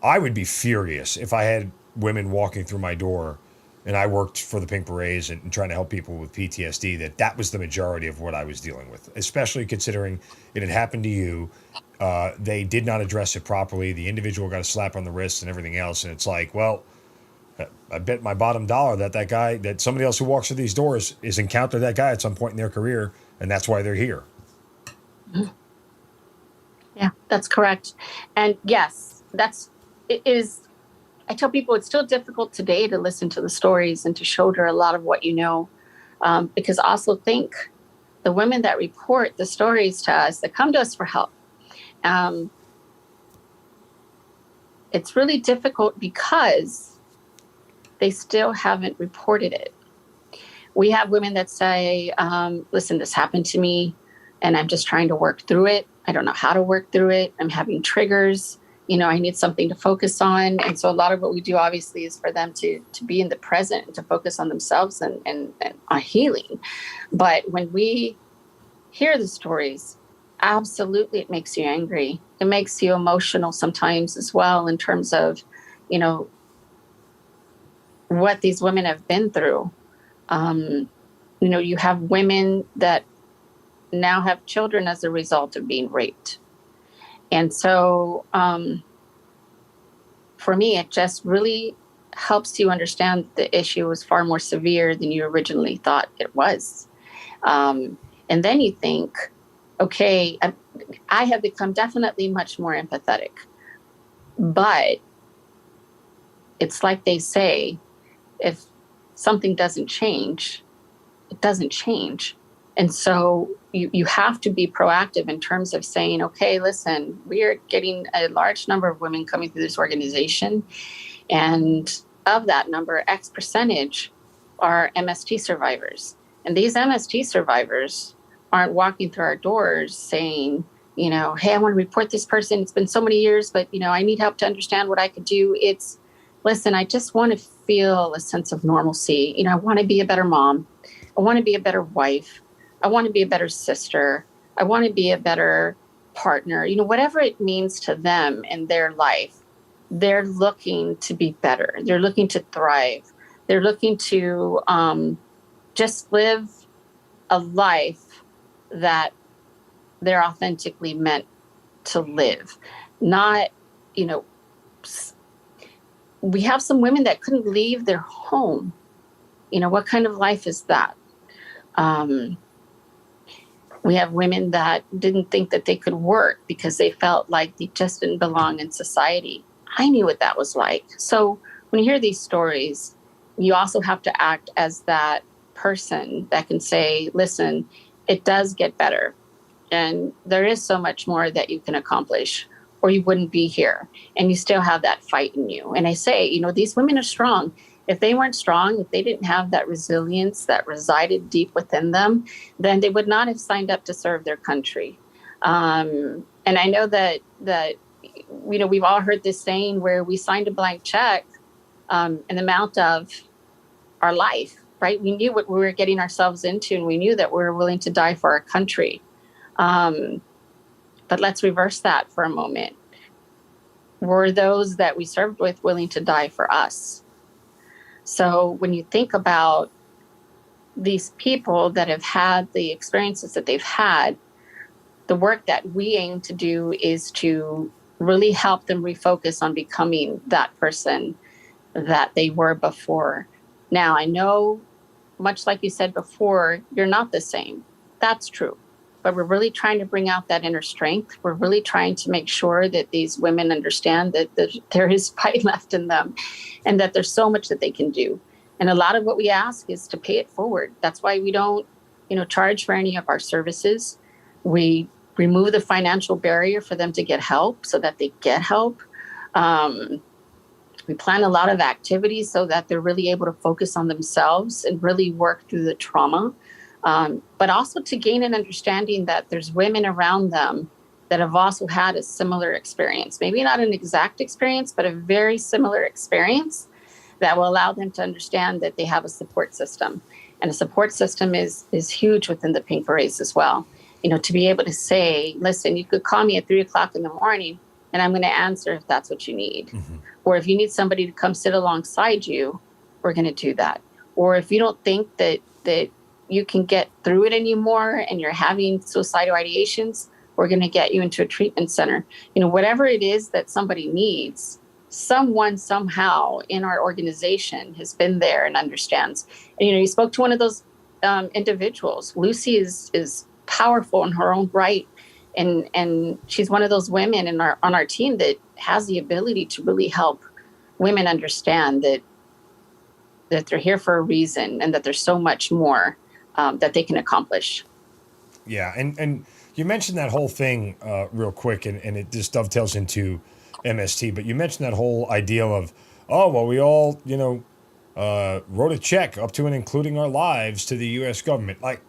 I would be furious if I had women walking through my door and I worked for the Pink Berets and trying to help people with PTSD, that was the majority of what I was dealing with, especially considering it had happened to you. They did not address it properly. The individual got a slap on the wrist and everything else. And it's like, well, I bet my bottom dollar that somebody else who walks through these doors has encountered that guy at some point in their career, and that's why they're here. Yeah, that's correct. And yes, it is. I tell people it's still difficult today to listen to the stories and to shoulder a lot of what you know, because also think the women that report the stories to us, that come to us for help, it's really difficult because they still haven't reported it. We have women that say, listen, this happened to me and I'm just trying to work through it. I don't know how to work through it. I'm having triggers. I need something to focus on. And so a lot of what we do, obviously, is for them to be in the present and to focus on themselves and on healing. But when we hear the stories, absolutely, it makes you angry. It makes you emotional sometimes as well, in terms of, what these women have been through. You have women that now have children as a result of being raped. And so for me, it just really helps you understand the issue was far more severe than you originally thought it was. And then you think, okay, I have become definitely much more empathetic. But it's like they say, if something doesn't change, it doesn't change. And so you have to be proactive in terms of saying, okay, listen, we are getting a large number of women coming through this organization. And of that number, X percentage are MST survivors. And these MST survivors aren't walking through our doors saying, hey, I want to report this person. It's been so many years, but, I need help to understand what I could do. It's, listen, I just want to feel a sense of normalcy. I want to be a better mom. I want to be a better wife. I want to be a better sister. I want to be a better partner. Whatever it means to them in their life, they're looking to be better. They're looking to thrive. They're looking to just live a life that they're authentically meant to live. Not, we have some women that couldn't leave their home What kind of life is that? We have women that didn't think that they could work because they felt like they just didn't belong in society. I knew what that was like. So when you hear these stories, you also have to act as that person that can say, listen, it does get better. And there is so much more that you can accomplish, or you wouldn't be here. And you still have that fight in you. And I say, these women are strong. If they weren't strong, if they didn't have that resilience that resided deep within them, then they would not have signed up to serve their country. And I know that we've all heard this saying where we signed a blank check in the amount of our life, right? We knew what we were getting ourselves into, and we knew that we were willing to die for our country. But let's reverse that for a moment. Were those that we served with willing to die for us? So when you think about these people that have had the experiences that they've had, the work that we aim to do is to really help them refocus on becoming that person that they were before. Now, I know, much like you said before, you're not the same. That's true. But we're really trying to bring out that inner strength. We're really trying to make sure that these women understand that there is fight left in them and that there's so much that they can do. And a lot of what we ask is to pay it forward. That's why we don't, charge for any of our services. We remove the financial barrier for them to get help so that they get help. We plan a lot of activities so that they're really able to focus on themselves and really work through the trauma. But also to gain an understanding that there's women around them that have also had a similar experience, maybe not an exact experience, but a very similar experience that will allow them to understand that they have a support system. And a support system is huge within the Pink Berets as well. To be able to say, listen, you could call me at 3:00 in the morning and I'm going to answer if that's what you need. Mm-hmm. Or if you need somebody to come sit alongside you, we're going to do that. Or if you don't think that you can get through it anymore and you're having suicidal ideations, we're going to get you into a treatment center. Whatever it is that somebody needs, someone somehow in our organization has been there and understands. And, you spoke to one of those individuals. Lucy is powerful in her own right. And she's one of those women on our team that has the ability to really help women understand that they're here for a reason and that there's so much more that they can accomplish. Yeah, and you mentioned that whole thing real quick, and it just dovetails into MST, but you mentioned that whole idea of, we all, wrote a check up to and including our lives to the U.S. government. Like,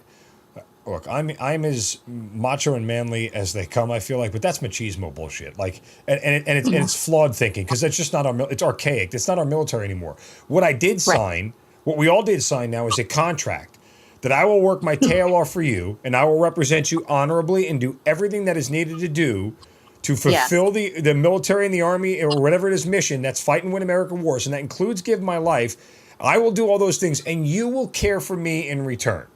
look, I'm as macho and manly as they come, I feel like, but that's machismo bullshit. Like, and it's flawed thinking, because that's just not it's archaic. It's not our military anymore. What I did sign, what we all did sign now, is a contract that I will work my tail off for you, and I will represent you honorably and do everything that is needed to do to fulfill the military and the army or whatever it is mission that's fight and win American wars, and that includes give my life. I will do all those things, and you will care for me in return.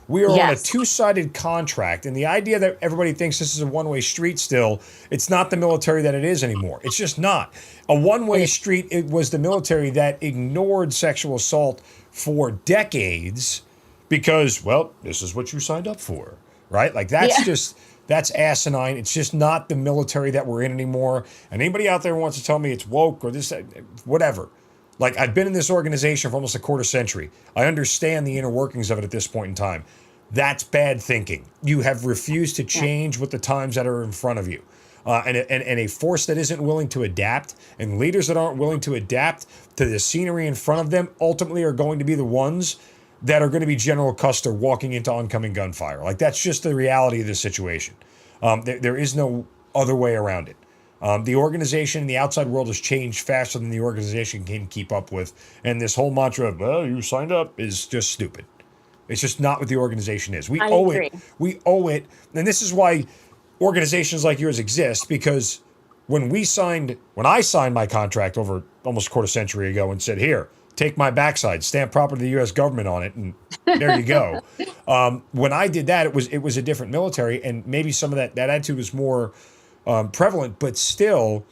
We are on a two-sided contract, and the idea that everybody thinks this is a one-way street still, it's not the military that it is anymore. It's just not. A one-way street, it was the military that ignored sexual assault for decades because, this is what you signed up for, right? Like, that's asinine. It's just not the military that we're in anymore. And anybody out there who wants to tell me it's woke or this, whatever. Like, I've been in this organization for almost a quarter century. I understand the inner workings of it at this point in time. That's bad thinking. You have refused to change with the times that are in front of you. And a force that isn't willing to adapt, and leaders that aren't willing to adapt to the scenery in front of them, ultimately are going to be the ones that are going to be General Custer walking into oncoming gunfire. Like, that's just the reality of this situation. There is no other way around it. The organization in the outside world has changed faster than the organization can keep up with. And this whole mantra of, you signed up, is just stupid. It's just not what the organization is. We owe it. And this is why organizations like yours exist, because when I signed my contract over almost a quarter century ago and said, here, take my backside, stamp property of the U.S. government on it, and there you go. When I did that, it was a different military, and maybe some of that attitude was more prevalent, but still,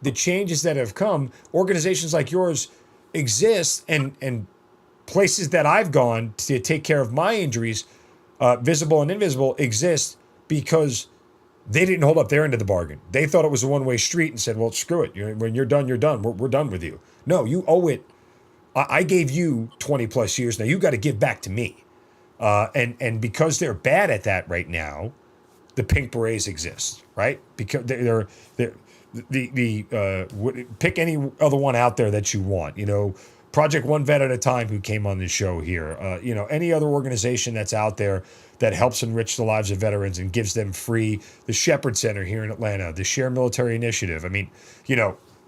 the changes that have come, organizations like yours exist, and places that I've gone to take care of my injuries, visible and invisible, exist because they didn't hold up their end of the bargain. They thought it was a one-way street and said, well, screw it. When you're done, you're done. We're done with you. No, you owe it. I gave you 20 plus years. Now you got to give back to me. And because they're bad at that right now, the Pink Berets exist, right? Because they're pick any other one out there that you want. Project One Vet at a Time, who came on the show here. Any other organization that's out there that helps enrich the lives of veterans and gives them free. The Shepherd Center here in Atlanta, the Share Military Initiative. I mean,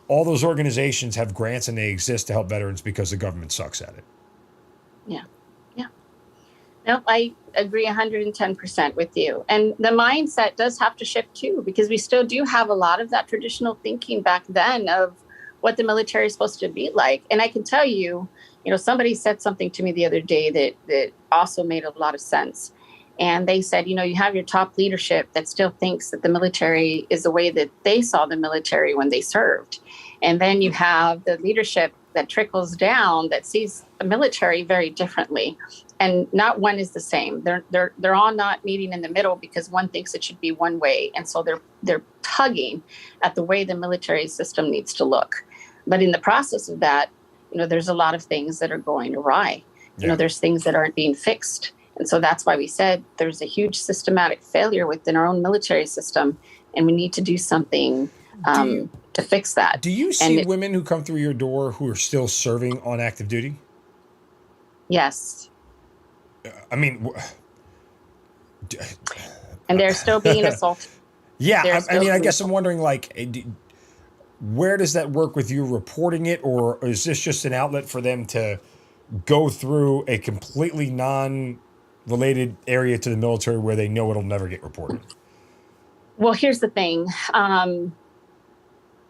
all those organizations have grants and they exist to help veterans because the government sucks at it. Yeah. Yeah. No, I agree 110% with you. And the mindset does have to shift too, because we still do have a lot of that traditional thinking back then of what the military is supposed to be like. And I can tell you, somebody said something to me the other day that also made a lot of sense. And they said, you have your top leadership that still thinks that the military is the way that they saw the military when they served. And then you have the leadership that trickles down that sees the military very differently. And not one is the same. They're all not meeting in the middle because one thinks it should be one way. And so they're tugging at the way the military system needs to look. But in the process of that, there's a lot of things that are going awry. Yeah. There's things that aren't being fixed. And so that's why we said there's a huge systematic failure within our own military system, and we need to do something to fix that. Do you see women who come through your door who are still serving on active duty? Yes. I mean, and they're still being assaulted. Yeah, I guess I'm wondering, where does that work with you reporting it, or is this just an outlet for them to go through a completely non-related area to the military where they know it'll never get reported? Well, here's the thing.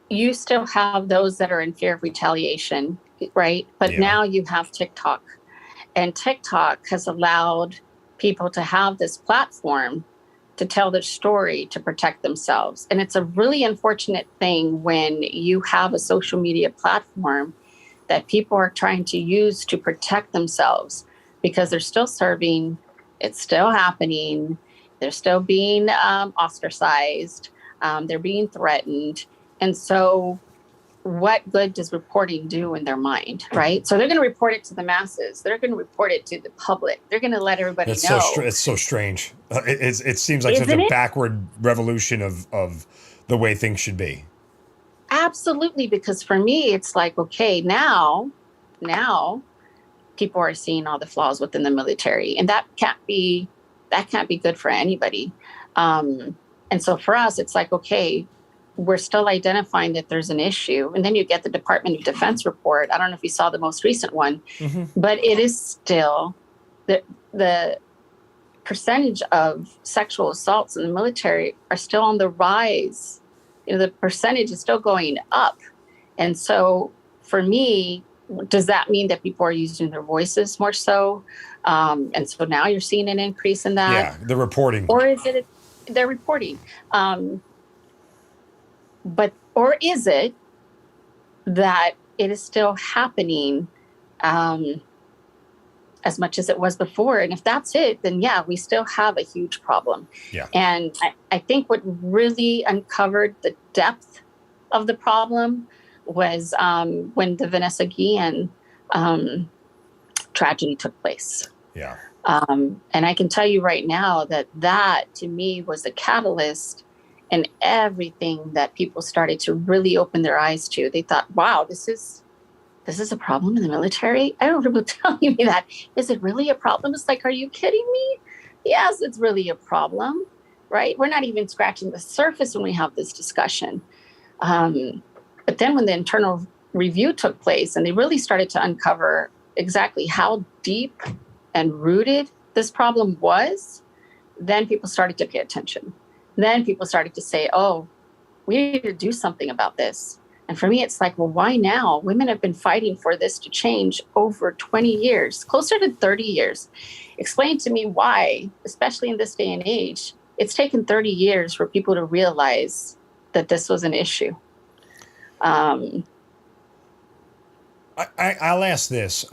You still have those that are in fear of retaliation, right? But now you have TikTok. And TikTok has allowed people to have this platform to tell their story, to protect themselves. And it's a really unfortunate thing when you have a social media platform that people are trying to use to protect themselves because they're still serving, it's still happening, they're still being ostracized, they're being threatened. And so what good does reporting do in their mind, right? So they're going to report it to the masses. They're going to report it to the public. They're going to let everybody know. It's so strange. It seems like such a backward revolution of the way things should be. Absolutely, because for me, it's like, okay, now people are seeing all the flaws within the military, and that can't be good for anybody. And so for us, it's like, okay, we're still identifying that there's an issue. And then you get the Department of Defense report. I don't know if you saw the most recent one, but it is still the percentage of sexual assaults in the military are still on the rise. The percentage is still going up. And so for me, does that mean that people are using their voices more so? And so now you're seeing an increase in that? Yeah, the reporting. Or is it they're reporting? Or is it that it is still happening as much as it was before? And if that's it, then yeah, we still have a huge problem. Yeah. And I think what really uncovered the depth of the problem was when the Vanessa Guillen tragedy took place. Yeah. And I can tell you right now that to me was the catalyst. And everything that people started to really open their eyes to, they thought, wow, this is a problem in the military? I don't remember telling me that. Is it really a problem? It's like, are you kidding me? Yes, it's really a problem, right? We're not even scratching the surface when we have this discussion. But then when the internal review took place and they really started to uncover exactly how deep and rooted this problem was, then people started to pay attention. Then people started to say, oh, we need to do something about this. And for me, it's like, well, why now? Women have been fighting for this to change over 20 years, closer to 30 years. Explain to me why, especially in this day and age, it's taken 30 years for people to realize that this was an issue. I'll ask this.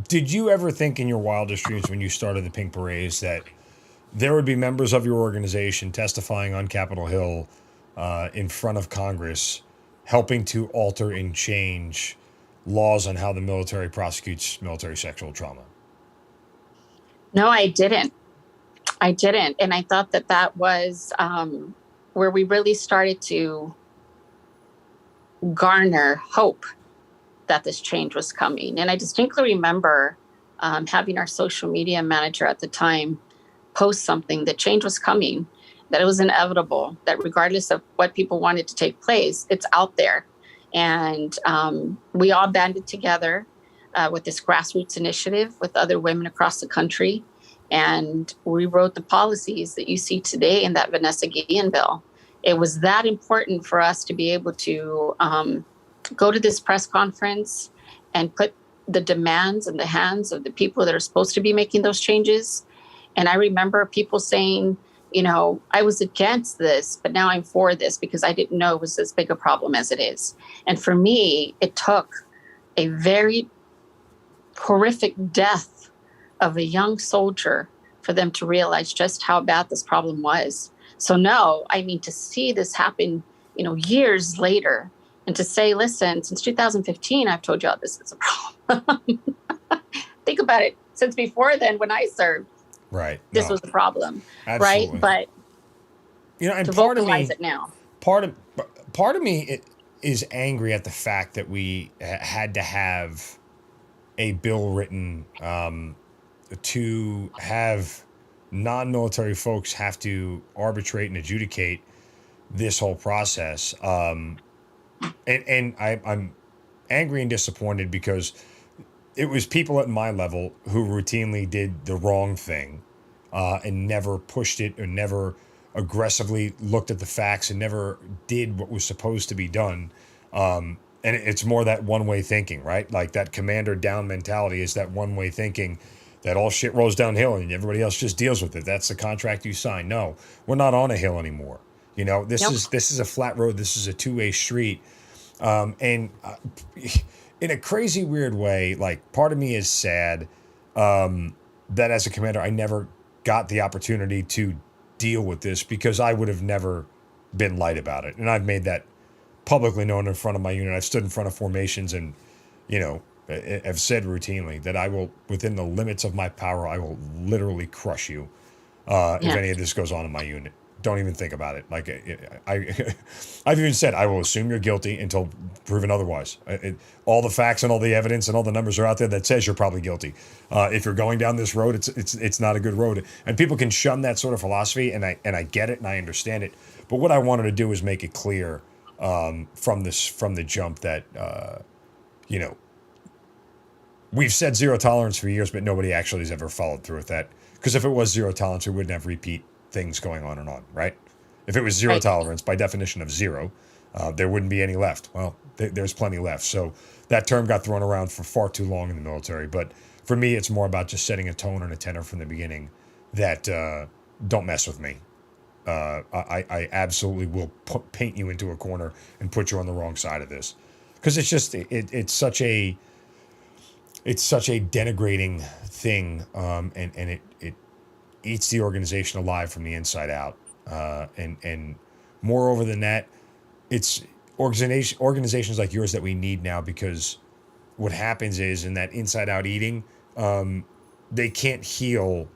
Did you ever think in your wildest dreams when you started the Pink Berets that there would be members of your organization testifying on Capitol Hill in front of Congress, helping to alter and change laws on how the military prosecutes military sexual trauma? No, I didn't. I didn't. And I thought that that was where we really started to garner hope that this change was coming. And I distinctly remember having our social media manager at the time post something that change was coming, that it was inevitable, that regardless of what people wanted to take place, it's out there. And we all banded together with this grassroots initiative with other women across the country. And we wrote the policies that you see today in that Vanessa Guillen bill. It was that important for us to be able to go to this press conference and put the demands in the hands of the people that are supposed to be making those changes. And I remember people saying, you know, I was against this, but now I'm for this because I didn't know it was as big a problem as it is. And for me, it took a very horrific death of a young soldier for them to realize just how bad this problem was. So no, I mean, to see this happen, you know, years later, and to say, listen, since 2015, I've told you all this is a problem. Think about it. Since before then, when I served, Right. this was a problem. Absolutely. Right. But you know, and to part of vocalize me, it now. part of me is angry at the fact that we had to have a bill written to have non-military folks have to arbitrate and adjudicate this whole process. And I'm angry and disappointed because it was people at my level who routinely did the wrong thing and never pushed it or never aggressively looked at the facts and never did what was supposed to be done. And it's more that one-way thinking, right? Like that commander down mentality is that one-way thinking that all shit rolls downhill and everybody else just deals with it. That's the contract you sign. No, we're not on a hill anymore. You know, this is a flat road. This is a two-way street. And in a crazy weird way, like part of me is sad that as a commander, I never got the opportunity to deal with this because I would have never been light about it. And I've made that publicly known in front of my unit. I've stood in front of formations and, you know, have said routinely that I will, within the limits of my power, I will literally crush you if any of this goes on in my unit. Don't even think about it. Like I've even said, I will assume you're guilty until proven otherwise. All the facts and all the evidence and all the numbers are out there that says you're probably guilty. If you're going down this road, it's not a good road. And people can shun that sort of philosophy, and I get it and I understand it. But what I wanted to do is make it clear from the jump that you know, we've said zero tolerance for years, but nobody actually has ever followed through with that. Because if it was zero tolerance, we wouldn't have repeat things going on and on, right? If it was zero tolerance, by definition of zero, there wouldn't be any left. Well, there's plenty left. So that term got thrown around for far too long in the military. But for me, it's more about just setting a tone and a tenor from the beginning that don't mess with me. I absolutely will paint you into a corner and put you on the wrong side of this. Because it's just, it's such a denigrating thing, and it eats the organization alive from the inside out. And moreover than that, it's organizations like yours that we need now, because what happens is in that inside out eating, they can't heal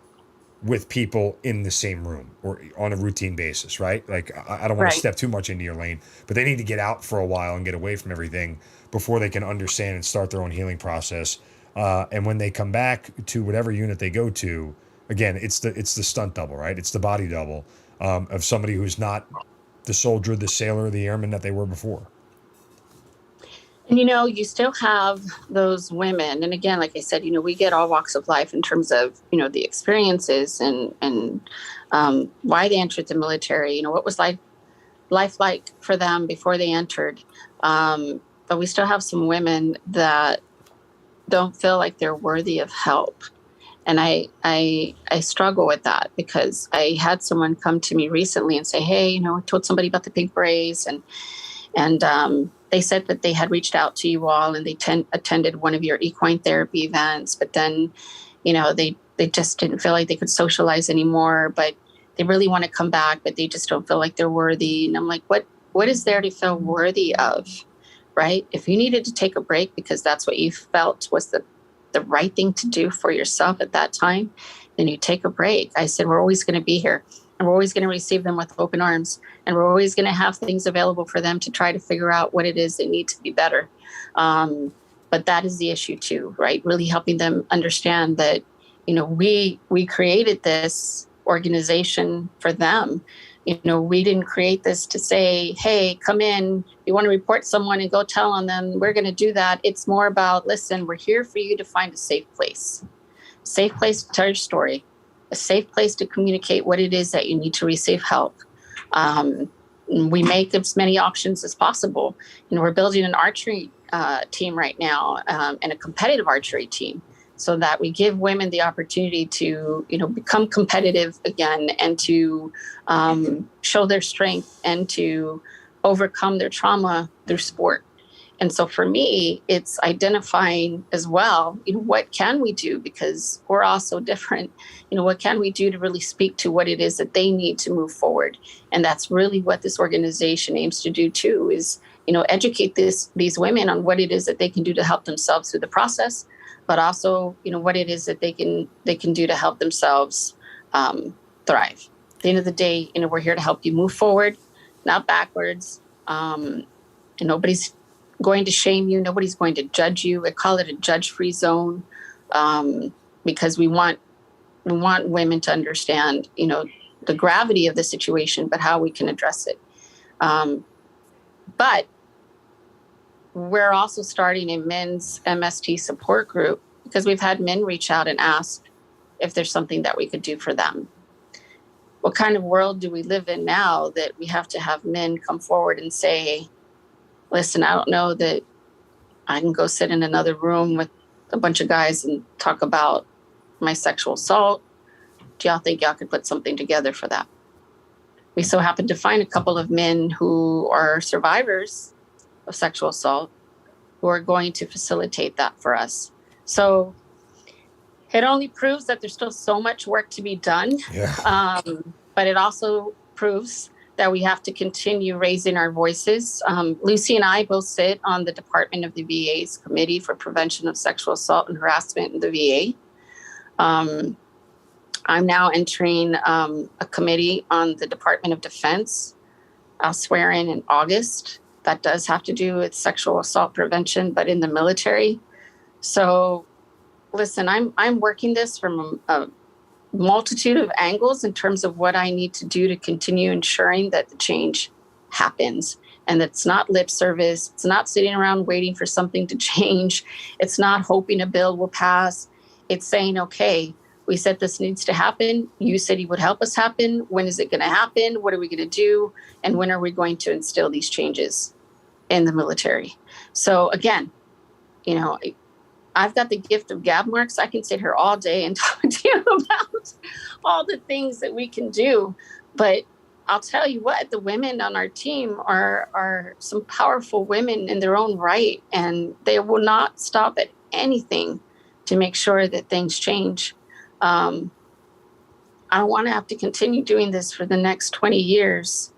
with people in the same room or on a routine basis, right? Like I don't want to step too much into your lane, but they need to get out for a while and get away from everything before they can understand and start their own healing process. And when they come back to whatever unit they go to, again, it's the stunt double, right? It's the body double of somebody who's not the soldier, the sailor, the airman that they were before. And, you know, you still have those women. And again, like I said, you know, we get all walks of life in terms of, you know, the experiences and why they entered the military, you know, what was life like for them before they entered. But we still have some women that don't feel like they're worthy of help. And I struggle with that, because I had someone come to me recently and say, hey, you know, I told somebody about the Pink Berets, and And they said that they had reached out to you all and they attended one of your equine therapy events, but then, they just didn't feel like they could socialize anymore, but they really want to come back, but they just don't feel like they're worthy. And I'm like, what is there to feel worthy of, right? If you needed to take a break because that's what you felt was the right thing to do for yourself at that time, then you take a break. I said, we're always going to be here and we're always going to receive them with open arms. And we're always going to have things available for them to try to figure out what it is they need to be better. But that is the issue too, right? Really helping them understand that, we created this organization for them. We didn't create this to say, hey, come in, you want to report someone and go tell on them, we're going to do that. It's more about, listen, we're here for you to find a safe place to tell your story, a safe place to communicate what it is that you need to receive help. We make as many options as possible. We're building an archery team right now, and a competitive archery team, so that we give women the opportunity to, become competitive again and to show their strength and to overcome their trauma through sport. And so for me, it's identifying as well, what can we do? Because we're all so different. What can we do to really speak to what it is that they need to move forward? And that's really what this organization aims to do too, is, educate these women on what it is that they can do to help themselves through the process, but also, what it is that they can do to help themselves thrive. At the end of the day, we're here to help you move forward, not backwards. And nobody's going to shame you. Nobody's going to judge you. I call it a judge-free zone, because we want women to understand, the gravity of the situation, but how we can address it. But we're also starting a men's MST support group because we've had men reach out and ask if there's something that we could do for them. What kind of world do we live in now that we have to have men come forward and say, listen, I don't know that I can go sit in another room with a bunch of guys and talk about my sexual assault. Do y'all think y'all could put something together for that? We so happen to find a couple of men who are survivors of sexual assault who are going to facilitate that for us. So it only proves that there's still so much work to be done. Yeah. But it also proves that we have to continue raising our voices. Lucy and I both sit on the Department of the VA's Committee for Prevention of Sexual Assault and Harassment in the VA. I'm now entering a committee on the Department of Defense. I'll swear in August. That does have to do with sexual assault prevention, but in the military. So listen, I'm working this from a multitude of angles in terms of what I need to do to continue ensuring that the change happens. And it's not lip service. It's not sitting around waiting for something to change. It's not hoping a bill will pass. It's saying, okay, we said this needs to happen. You said you would help us happen. When is it going to happen? What are we going to do? And when are we going to instill these changes in the military? So again, I've got the gift of gab marks. I can sit here all day and talk to you about all the things that we can do. But I'll tell you what, the women on our team are some powerful women in their own right, and they will not stop at anything to make sure that things change. I don't want to have to continue doing this for the next 20 years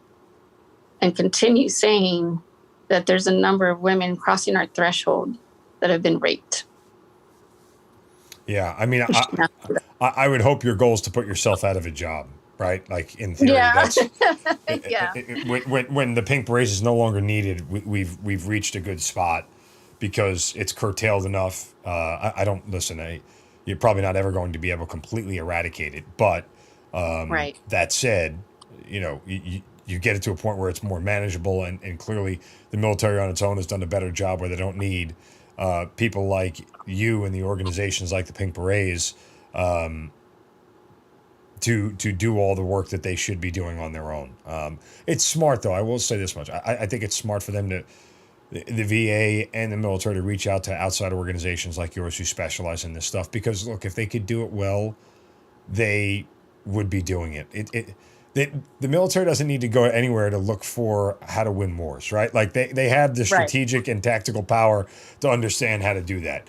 and continue saying that there's a number of women crossing our threshold that have been raped. Yeah, I mean, I would hope your goal is to put yourself out of a job, right? Like in theory, that's Yeah. When the Pink Berets is no longer needed, we've reached a good spot because it's curtailed enough. I don't listen. You're probably not ever going to be able to completely eradicate it, but Right. that said, you get it to a point where it's more manageable, and clearly the military on its own has done a better job where they don't need people like you and the organizations like the Pink Berets to do all the work that they should be doing on their own. It's smart, though. I will say this much. I think it's smart for them the VA and the military to reach out to outside organizations like yours who specialize in this stuff. Because, look, if they could do it well, they would be doing it. the military doesn't need to go anywhere to look for how to win wars, right? Like they have the strategic and tactical power to understand how to do that.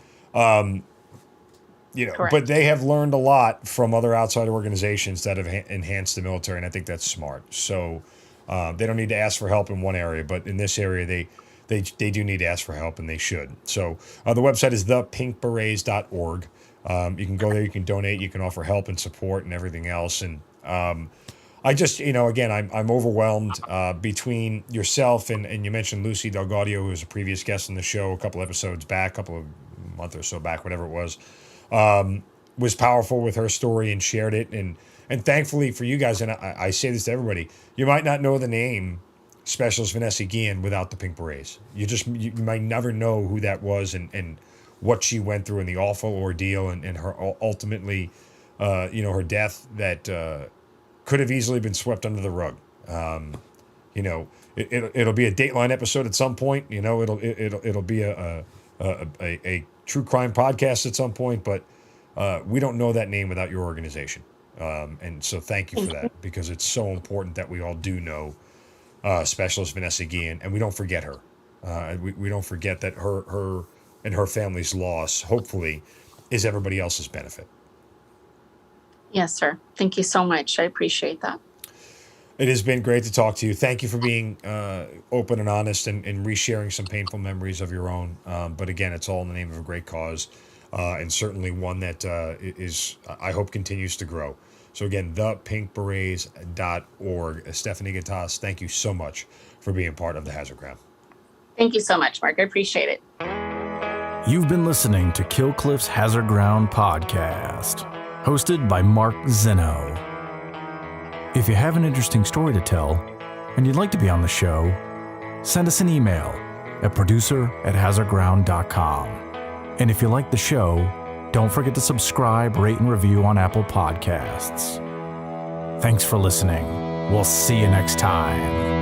Correct. But they have learned a lot from other outside organizations that have enhanced the military, and I think that's smart. So they don't need to ask for help in one area, but in this area, they do need to ask for help, and they should. So the website is thepinkberets.org. You can go there, you can donate, you can offer help and support and everything else. And I just, again, I'm overwhelmed between yourself and you mentioned Lucy Delgaudio, who was a previous guest on the show a couple episodes back, month or so back, whatever it was powerful with her story and shared it. And thankfully for you guys, and I say this to everybody, you might not know the name Specialist Vanessa Guillen without the Pink Berets. You might never know who that was and what she went through and the awful ordeal and her ultimately, her death that could have easily been swept under the rug. It'll be a Dateline episode at some point. It'll be a true crime podcast at some point, but we don't know that name without your organization. And so thank you for that, because it's so important that we all do know Specialist Vanessa Guillen, and we don't forget her. We don't forget that her and her family's loss, hopefully, is everybody else's benefit. Yes, sir. Thank you so much. I appreciate that. It has been great to talk to you. Thank you for being open and honest and resharing some painful memories of your own. But again, it's all in the name of a great cause, and certainly one that I hope continues to grow. So again, thepinkberets.org. Stephanie Gattas, thank you so much for being part of the Hazard Ground. Thank you so much, Mark. I appreciate it. You've been listening to Kill Cliff's Hazard Ground podcast, hosted by Mark Zeno. If you have an interesting story to tell and you'd like to be on the show, send us an email at producer@hazardground.com. And if you like the show, don't forget to subscribe, rate, and review on Apple Podcasts. Thanks for listening. We'll see you next time.